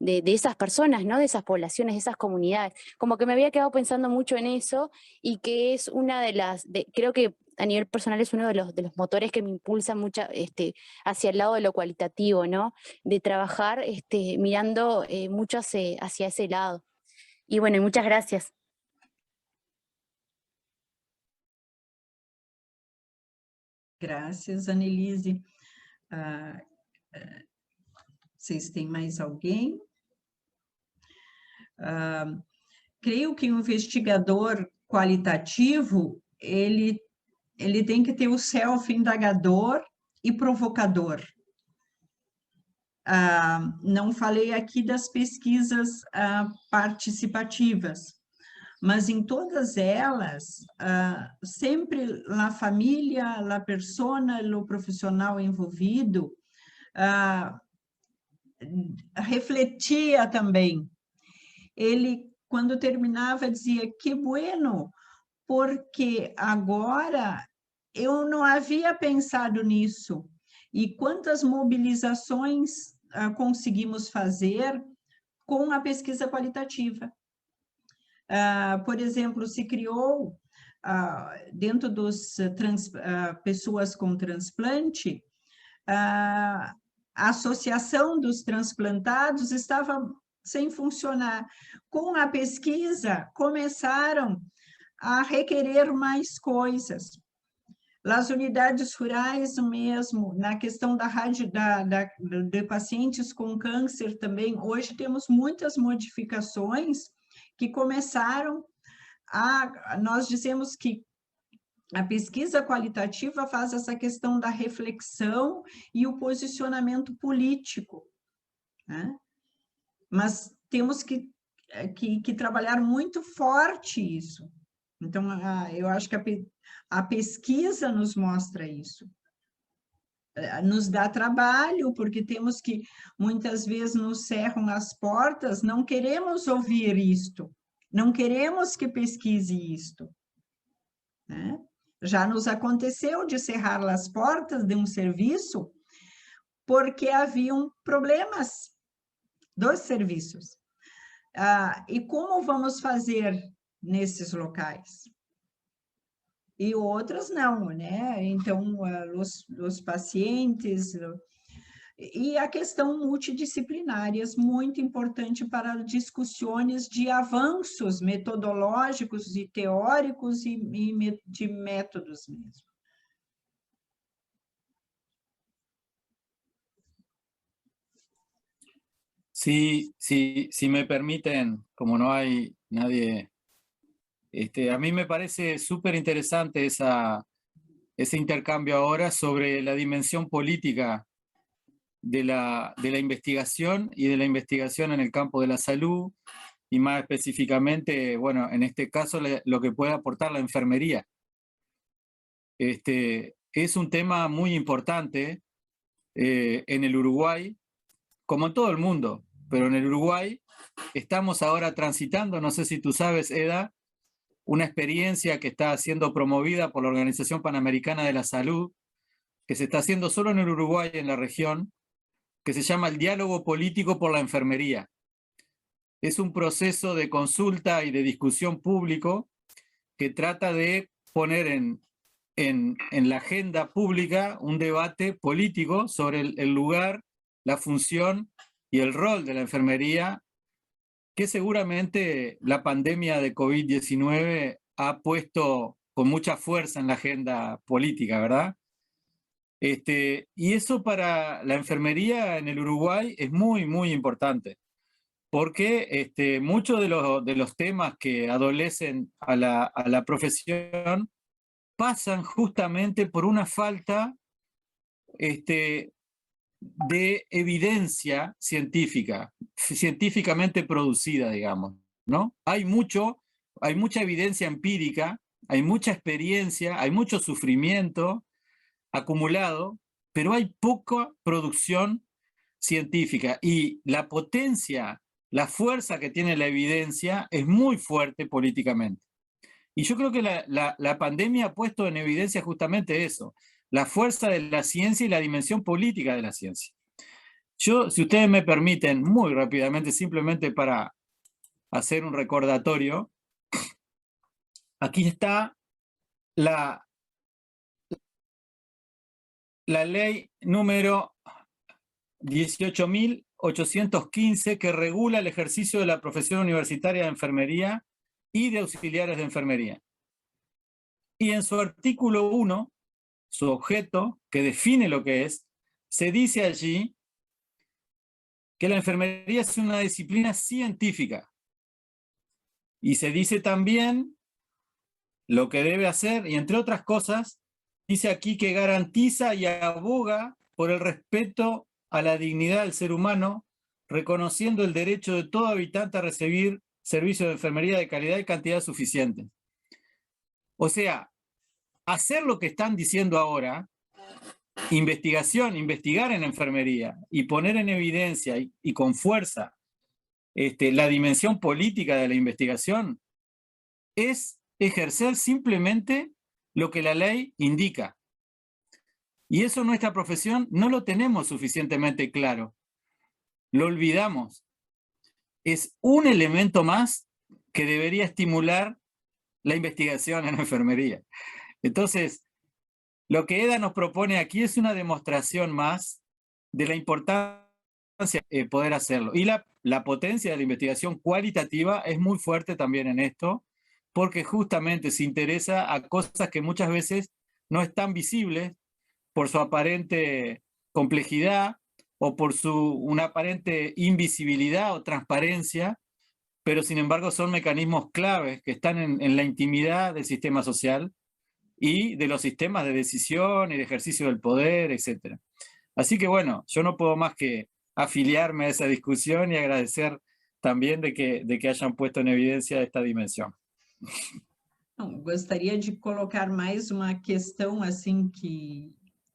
[SPEAKER 5] esas personas, ¿no? De esas poblaciones, de esas comunidades. Como que me había quedado pensando mucho en eso y que es una de creo que a nivel personal es uno de los motores que me impulsan mucho hacia el lado de lo cualitativo, ¿no? De trabajar mirando mucho hacia ese lado. Y bueno, y muchas gracias.
[SPEAKER 2] Graças, Annelise. Vocês têm mais alguém? Creio que o investigador qualitativo, ele tem que ter o self-indagador e provocador. Não falei aqui das pesquisas participativas, mas em todas elas, sempre a família, a persona, o profissional envolvido, refletia também. Ele, quando terminava, dizia, que bueno, porque agora eu não havia pensado nisso. E quantas mobilizações conseguimos fazer com a pesquisa qualitativa. Por exemplo, se criou, dentro dos pessoas com transplante, a associação dos transplantados estava sem funcionar. Com a pesquisa, começaram a requerer mais coisas. As unidades rurais mesmo, na questão de pacientes com câncer também, hoje temos muitas modificações que começaram nós dizemos que a pesquisa qualitativa faz essa questão da reflexão e o posicionamento político, né? Mas temos que trabalhar muito forte isso. Então, eu acho que a pesquisa nos mostra isso. Nos dá trabalho, porque temos que, muitas vezes, nos cerram as portas, não queremos ouvir isto, não queremos que pesquise isto, né? Já nos aconteceu de cerrar as portas de um serviço porque haviam problemas dos serviços. E como vamos fazer nesses locais? E outras não, né? Então, os pacientes... E a questão multidisciplinárias, muito importante para discussões de avanços metodológicos e teóricos e de métodos mesmo.
[SPEAKER 1] Si me permiten, como no hay nadie, a mí me parece súper interesante ese intercambio ahora sobre la dimensión política de la investigación y de la investigación en el campo de la salud, y más específicamente, bueno, en este caso lo que puede aportar la enfermería. Es un tema muy importante en el Uruguay, como en todo el mundo, pero en el Uruguay estamos ahora transitando, no sé si tú sabes, Eda, una experiencia que está siendo promovida por la Organización Panamericana de la Salud, que se está haciendo solo en el Uruguay, en la región, que se llama el Diálogo Político por la Enfermería. Es un proceso de consulta y de discusión público que trata de poner en la agenda pública un debate político sobre el lugar, la función y el rol de la enfermería, que seguramente la pandemia de COVID-19 ha puesto con mucha fuerza en la agenda política, ¿verdad? Y eso para la enfermería en el Uruguay es muy, muy importante, porque muchos de los temas que adolecen a la profesión pasan justamente por una falta de evidencia científicamente producida, digamos, ¿no? Hay mucha evidencia empírica, hay mucha experiencia, hay mucho sufrimiento acumulado, pero hay poca producción científica, y la potencia, la fuerza que tiene la evidencia es muy fuerte políticamente. Y yo creo que la pandemia ha puesto en evidencia justamente eso, la fuerza de la ciencia y la dimensión política de la ciencia. Yo, si ustedes me permiten, muy rápidamente, simplemente para hacer un recordatorio, aquí está la ley número 18.815 que regula el ejercicio de la profesión universitaria de enfermería y de auxiliares de enfermería. Y en su artículo 1, su objeto, que define lo que es, se dice allí que la enfermería es una disciplina científica. Y se dice también lo que debe hacer, y entre otras cosas, dice aquí que garantiza y aboga por el respeto a la dignidad del ser humano, reconociendo el derecho de todo habitante a recibir servicios de enfermería de calidad y cantidad suficiente. O sea, hacer lo que están diciendo ahora, investigar en enfermería y poner en evidencia y con fuerza la dimensión política de la investigación, es ejercer simplemente lo que la ley indica. Y eso en nuestra profesión no lo tenemos suficientemente claro. Lo olvidamos. Es un elemento más que debería estimular la investigación en enfermería. Entonces, lo que EDA nos propone aquí es una demostración más de la importancia de poder hacerlo. Y la potencia de la investigación cualitativa es muy fuerte también en esto, porque justamente se interesa a cosas que muchas veces no están visibles por su aparente complejidad o por una aparente invisibilidad o transparencia, pero sin embargo son mecanismos claves que están en la intimidad del sistema social y de los sistemas de decisión y de ejercicio del poder, etc. Así que bueno, yo no puedo más que afiliarme a esa discusión y agradecer también de que hayan puesto en evidencia esta dimensión.
[SPEAKER 2] Não, gostaria de colocar mais uma questão assim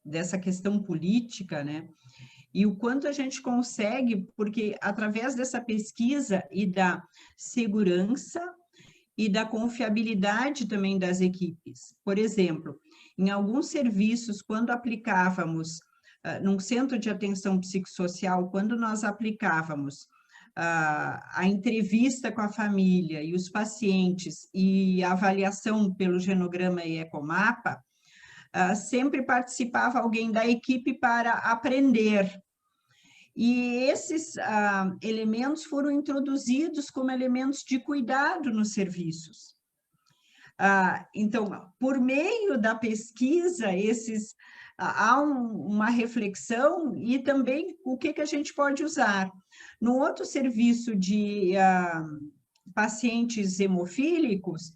[SPEAKER 2] dessa questão política, né? E o quanto a gente consegue, porque através dessa pesquisa e da segurança e da confiabilidade também das equipes. Por exemplo, em alguns serviços, quando aplicávamos, num centro de atenção psicossocial, quando nós aplicávamos a entrevista com a família e os pacientes e a avaliação pelo genograma e ecomapa, sempre participava alguém da equipe para aprender. E esses elementos foram introduzidos como elementos de cuidado nos serviços. Então, por meio da pesquisa, há uma reflexão e também o que a gente pode usar. No outro serviço de pacientes hemofílicos,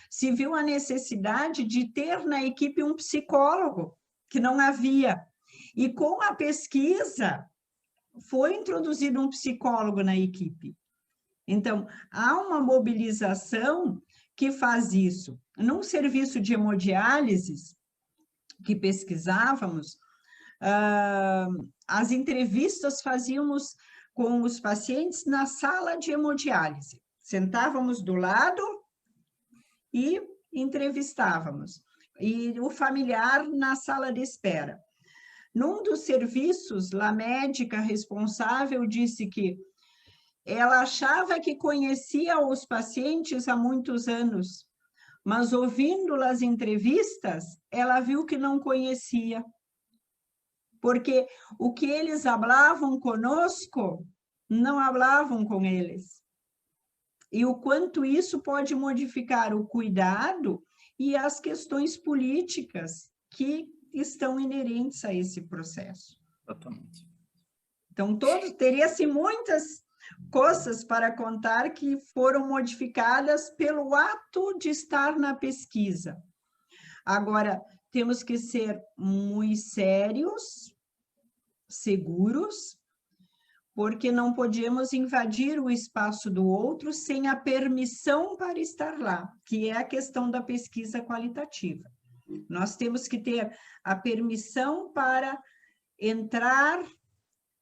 [SPEAKER 2] se viu a necessidade de ter na equipe um psicólogo, que não havia. E com a pesquisa, foi introduzido um psicólogo na equipe. Então, há uma mobilização que faz isso. Num serviço de hemodiálise, que pesquisávamos, as entrevistas fazíamos com os pacientes na sala de hemodiálise. Sentávamos do lado e entrevistávamos. E o familiar na sala de espera. Num dos serviços, a médica responsável disse que ela achava que conhecia os pacientes há muitos anos, mas ouvindo as entrevistas, ela viu que não conhecia. Porque o que eles falavam conosco, não falavam com eles. E o quanto isso pode modificar o cuidado e as questões políticas que estão inerentes a esse processo.
[SPEAKER 1] Totalmente.
[SPEAKER 2] Então, teria-se muitas coisas para contar que foram modificadas pelo ato de estar na pesquisa. Agora, temos que ser muito sérios, seguros, porque não podemos invadir o espaço do outro sem a permissão para estar lá, que é a questão da pesquisa qualitativa. Nós temos que ter a permissão para entrar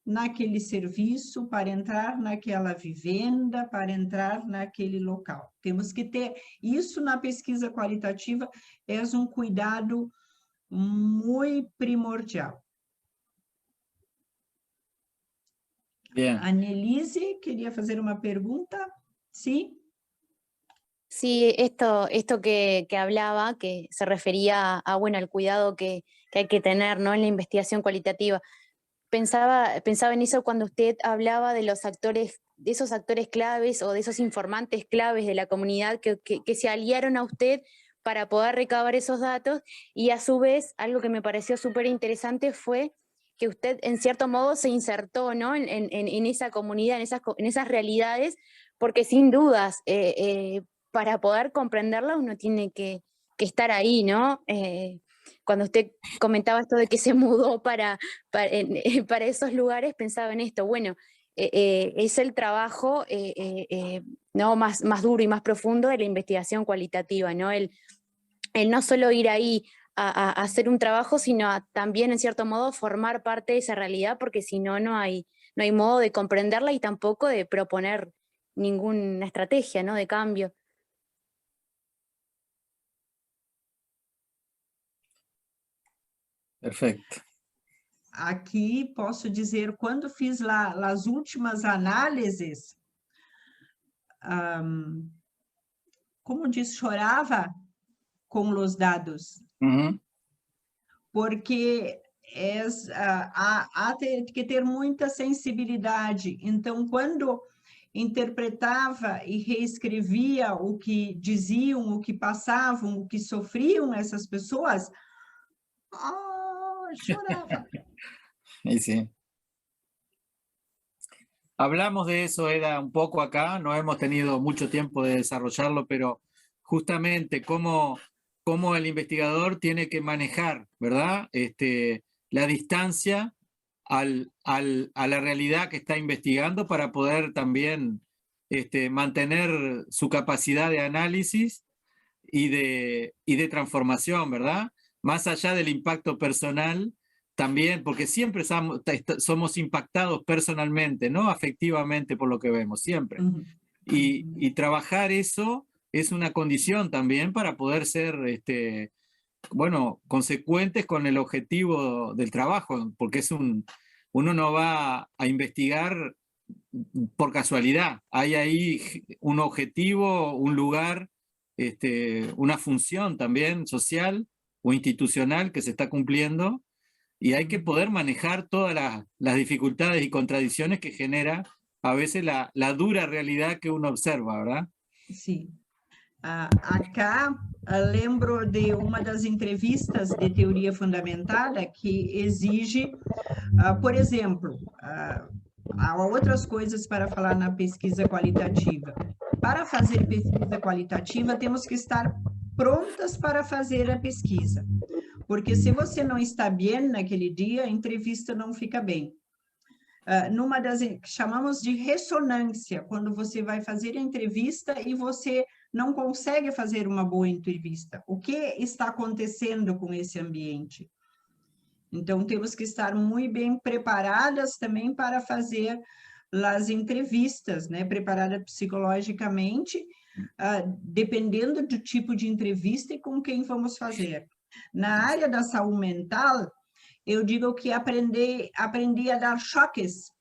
[SPEAKER 2] naquele serviço, para entrar naquela vivenda, para entrar naquele local. Temos que ter isso na pesquisa qualitativa, é um cuidado muito primordial.
[SPEAKER 1] Bien.
[SPEAKER 2] Annelise, queria fazer uma pergunta? Sí.
[SPEAKER 5] Sí, esto que hablaba, que se refería a, bueno, al cuidado que hay que tener, ¿no? En la investigación cualitativa. Pensaba en eso cuando usted hablaba de los actores, de esos actores claves o de esos informantes claves de la comunidad que se aliaron a usted para poder recabar esos datos, y a su vez, algo que me pareció súper interesante fue que usted en cierto modo se insertó, ¿no? en esa comunidad, en esas realidades, porque sin dudas, para poder comprenderla uno tiene que estar ahí, ¿no? Cuando usted comentaba esto de que se mudó para esos lugares, pensaba en esto, bueno, es el trabajo ¿no? más duro y más profundo de la investigación cualitativa, ¿no? El no solo ir ahí a hacer un trabajo, sino también, en cierto modo, formar parte de esa realidad, porque si no, no hay modo de comprenderla y tampoco de proponer ninguna estrategia, ¿no? De cambio.
[SPEAKER 1] Perfecto.
[SPEAKER 2] Aqui posso dizer, quando fiz as últimas análises, como diz, chorava com os dados, porque há que ter muita sensibilidade. Então, quando interpretava e reescrevia o que diziam, o que passavam, o que sofriam essas pessoas, chorava.
[SPEAKER 1] Y sí. Hablamos de eso, Eda, un poco acá, no hemos tenido mucho tiempo de desarrollarlo, pero justamente cómo el investigador tiene que manejar, ¿verdad? La distancia a la realidad que está investigando para poder también mantener su capacidad de análisis y de transformación, ¿verdad? Más allá del impacto personal, también, porque siempre somos impactados personalmente, ¿no? Afectivamente por lo que vemos, siempre. Y trabajar eso es una condición también para poder ser, bueno, consecuentes con el objetivo del trabajo, porque uno no va a investigar por casualidad. Hay ahí un objetivo, un lugar, una función también social o institucional que se está cumpliendo, y hay que poder manejar todas las dificultades y contradicciones que genera a veces la dura realidad que uno observa, ¿verdad?
[SPEAKER 2] Sim. Acá, lembro de uma das entrevistas de teoria fundamentada que exige, por exemplo, há outras coisas para falar na pesquisa qualitativa. Para fazer pesquisa qualitativa, temos que estar prontas para fazer a pesquisa, porque se você não está bem naquele dia, a entrevista não fica bem. Numa das que chamamos de ressonância, quando você vai fazer a entrevista e você não consegue fazer uma boa entrevista. O que está acontecendo com esse ambiente? Então, temos que estar muito bem preparadas também para fazer as entrevistas, né? Preparadas psicologicamente, dependendo do tipo de entrevista e com quem vamos fazer. Na área da saúde mental, eu digo que aprendi a dar choques,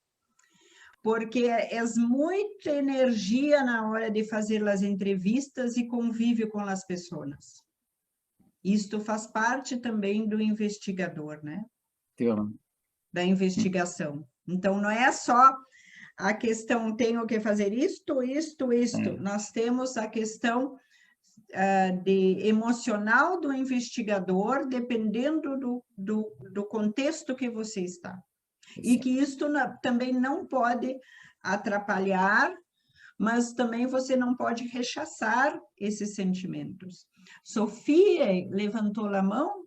[SPEAKER 2] porque é muita energia na hora de fazer as entrevistas e convívio com as pessoas. Isto faz parte também do investigador, né?
[SPEAKER 1] Sim.
[SPEAKER 2] Da investigação. Então, não é só a questão, tenho que fazer isto. Nós temos a questão emocional do investigador, dependendo do contexto que você está. E que isto também não pode atrapalhar, mas também você não pode rechaçar esses sentimentos. Sofia levantou a mão?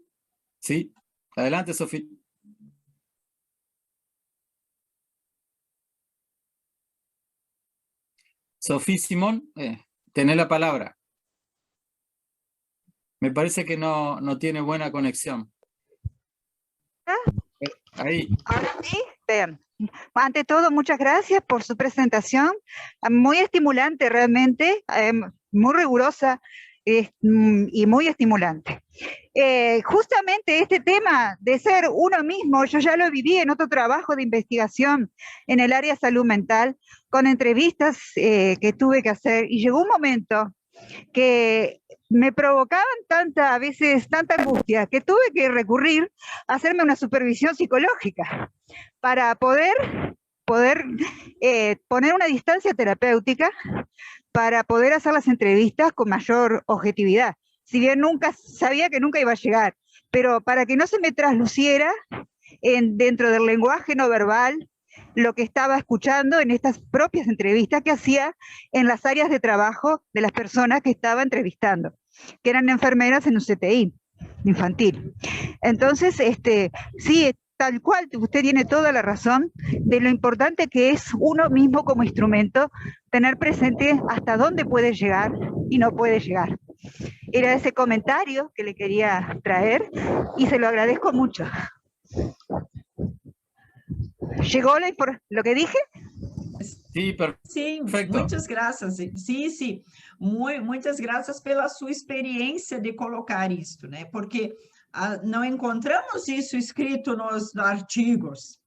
[SPEAKER 1] Sim, adelante, Sofía. Sofía Simón, tenés la palabra. Me parece que no tiene buena conexión. Ahí.
[SPEAKER 3] Ahora sí. Ante todo, muchas gracias por su presentación, muy estimulante realmente, muy rigurosa, y muy estimulante. Justamente este tema de ser uno mismo, yo ya lo viví en otro trabajo de investigación en el área de salud mental, con entrevistas que tuve que hacer, y llegó un momento que me provocaban a veces tanta angustia, que tuve que recurrir a hacerme una supervisión psicológica para poder poner una distancia terapéutica, para poder hacer las entrevistas con mayor objetividad. Si bien sabía que nunca iba a llegar, pero para que no se me trasluciera dentro del lenguaje no verbal lo que estaba escuchando en estas propias entrevistas que hacía en las áreas de trabajo de las personas que estaba entrevistando, que eran enfermeras en un CTI infantil. Entonces, sí, tal cual, usted tiene toda la razón de lo importante que es uno mismo como instrumento, tener presente hasta dónde puede llegar y no puede llegar. Era ese comentario que le quería traer y se lo agradezco mucho. ¿Llegó lo que dije?
[SPEAKER 1] Sí, perfecto.
[SPEAKER 2] Sim, muitas graças. Sim. Muitas graças pela sua experiência de colocar isso, né? Porque não encontramos isso escrito nos artigos.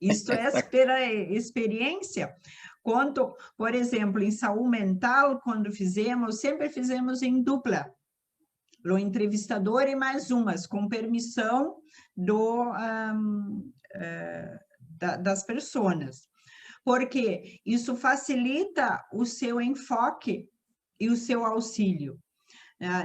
[SPEAKER 2] Isto é pela experiência. Quanto, por exemplo, em saúde mental, quando sempre fizemos em dupla. O entrevistador e mais umas, com permissão das pessoas. Porque isso facilita o seu enfoque e o seu auxílio.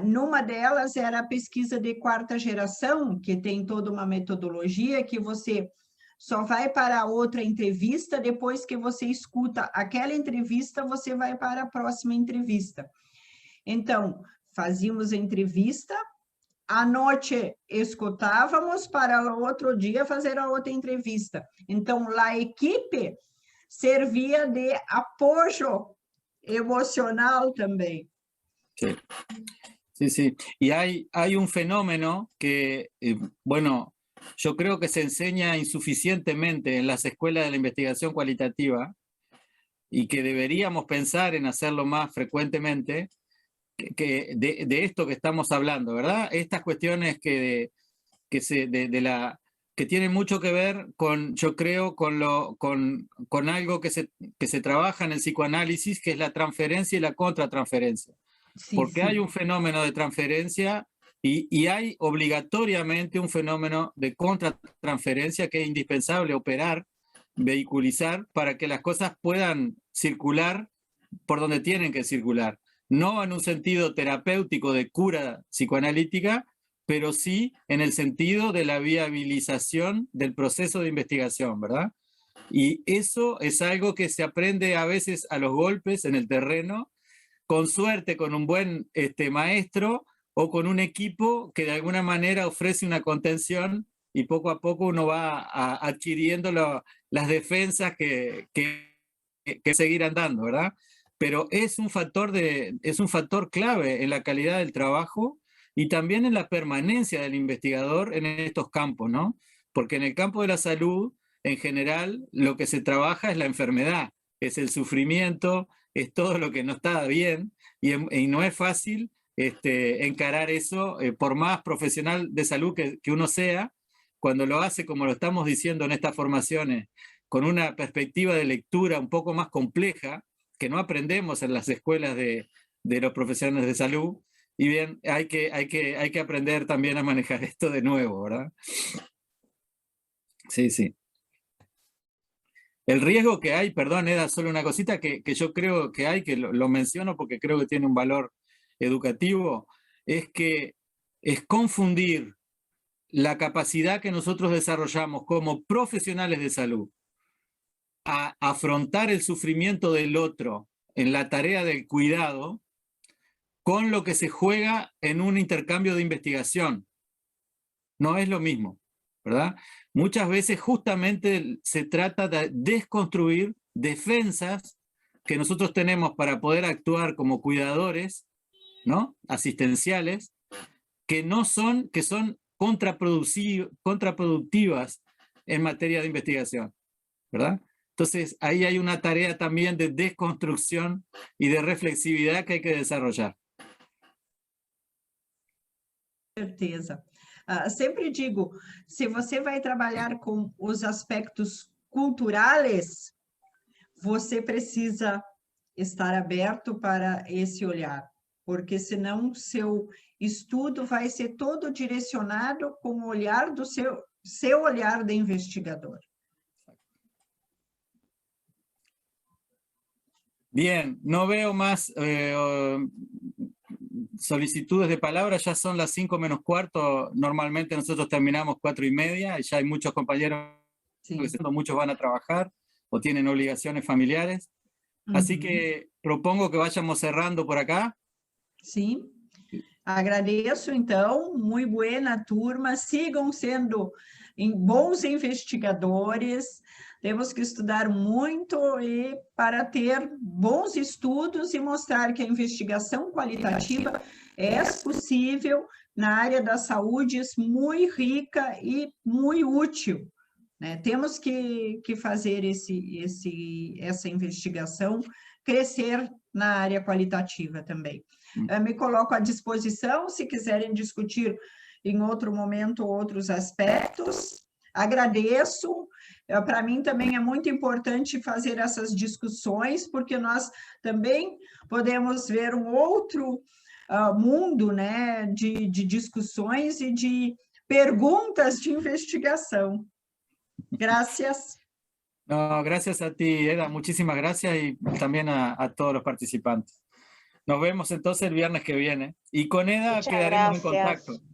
[SPEAKER 2] Numa delas era a pesquisa de quarta geração, que tem toda uma metodologia que você só vai para outra entrevista, depois que você escuta aquela entrevista, você vai para a próxima entrevista. Então, fazíamos entrevista, à noite escutávamos, para o outro dia fazer a outra entrevista. Então, a equipe servia de apoyo emocional también.
[SPEAKER 1] Sí. Y hay un fenómeno que, bueno, yo creo que se enseña insuficientemente en las escuelas de la investigación cualitativa y que deberíamos pensar en hacerlo más frecuentemente, de esto que estamos hablando, ¿verdad? Estas cuestiones que tienen mucho que ver con, yo creo, con algo que se trabaja en el psicoanálisis, que es la transferencia y la contratransferencia. Porque hay un fenómeno de transferencia y hay obligatoriamente un fenómeno de contratransferencia que es indispensable operar, vehiculizar, para que las cosas puedan circular por donde tienen que circular. No en un sentido terapéutico de cura psicoanalítica, pero sí en el sentido de la viabilización del proceso de investigación, ¿verdad? Y eso es algo que se aprende a veces a los golpes en el terreno, con suerte, con un buen maestro o con un equipo que de alguna manera ofrece una contención y poco a poco uno va adquiriendo las defensas que seguirán dando, ¿verdad? Pero es un factor clave en la calidad del trabajo y también en la permanencia del investigador en estos campos, ¿no? Porque en el campo de la salud, en general, lo que se trabaja es la enfermedad, es el sufrimiento, es todo lo que no está bien, y no es fácil encarar eso, por más profesional de salud que uno sea, cuando lo hace, como lo estamos diciendo en estas formaciones, con una perspectiva de lectura un poco más compleja, que no aprendemos en las escuelas de los profesionales de salud. Y bien, hay que aprender también a manejar esto de nuevo, ¿verdad? Sí. El riesgo que hay, perdón, era solo una cosita que yo creo que hay, que lo menciono porque creo que tiene un valor educativo, es que es confundir la capacidad que nosotros desarrollamos como profesionales de salud a afrontar el sufrimiento del otro en la tarea del cuidado con lo que se juega en un intercambio de investigación. No es lo mismo, ¿verdad? Muchas veces justamente se trata de desconstruir defensas que nosotros tenemos para poder actuar como cuidadores, ¿no? Asistenciales, que son contraproductivas en materia de investigación, ¿verdad? Entonces ahí hay una tarea también de desconstrucción y de reflexividad que hay que desarrollar.
[SPEAKER 2] certeza. Sempre digo, se você vai trabalhar com os aspectos culturais, você precisa estar aberto para esse olhar, porque senão seu estudo vai ser todo direcionado com o olhar do seu olhar de investigador.
[SPEAKER 1] Bien, no veo más solicitudes de palabra, ya son las 5 menos cuarto, normalmente nosotros terminamos 4:30 y ya hay muchos compañeros,
[SPEAKER 2] Sim.
[SPEAKER 1] muchos van a trabajar o tienen obligaciones familiares, así que propongo que vayamos cerrando por acá.
[SPEAKER 2] Sim, agradeço então, muito boa turma, sigam sendo bons investigadores, temos que estudar muito e para ter bons estudos e mostrar que a investigação qualitativa é possível na área da saúde, é muito rica e muito útil, né? Temos que fazer essa investigação crescer na área qualitativa também. Me coloco à disposição, se quiserem discutir em outro momento outros aspectos. Agradeço. Para mim também é muito importante fazer essas discussões, porque nós também podemos ver um outro mundo, né, de discussões e de perguntas de investigação. Gracias.
[SPEAKER 1] No, gracias a ti, Eda, muchísimas gracias y también a todos los participantes. Nos vemos entonces el viernes que viene. Y con Eda
[SPEAKER 6] Muchas
[SPEAKER 1] quedaremos en
[SPEAKER 6] gracias.
[SPEAKER 1] contacto.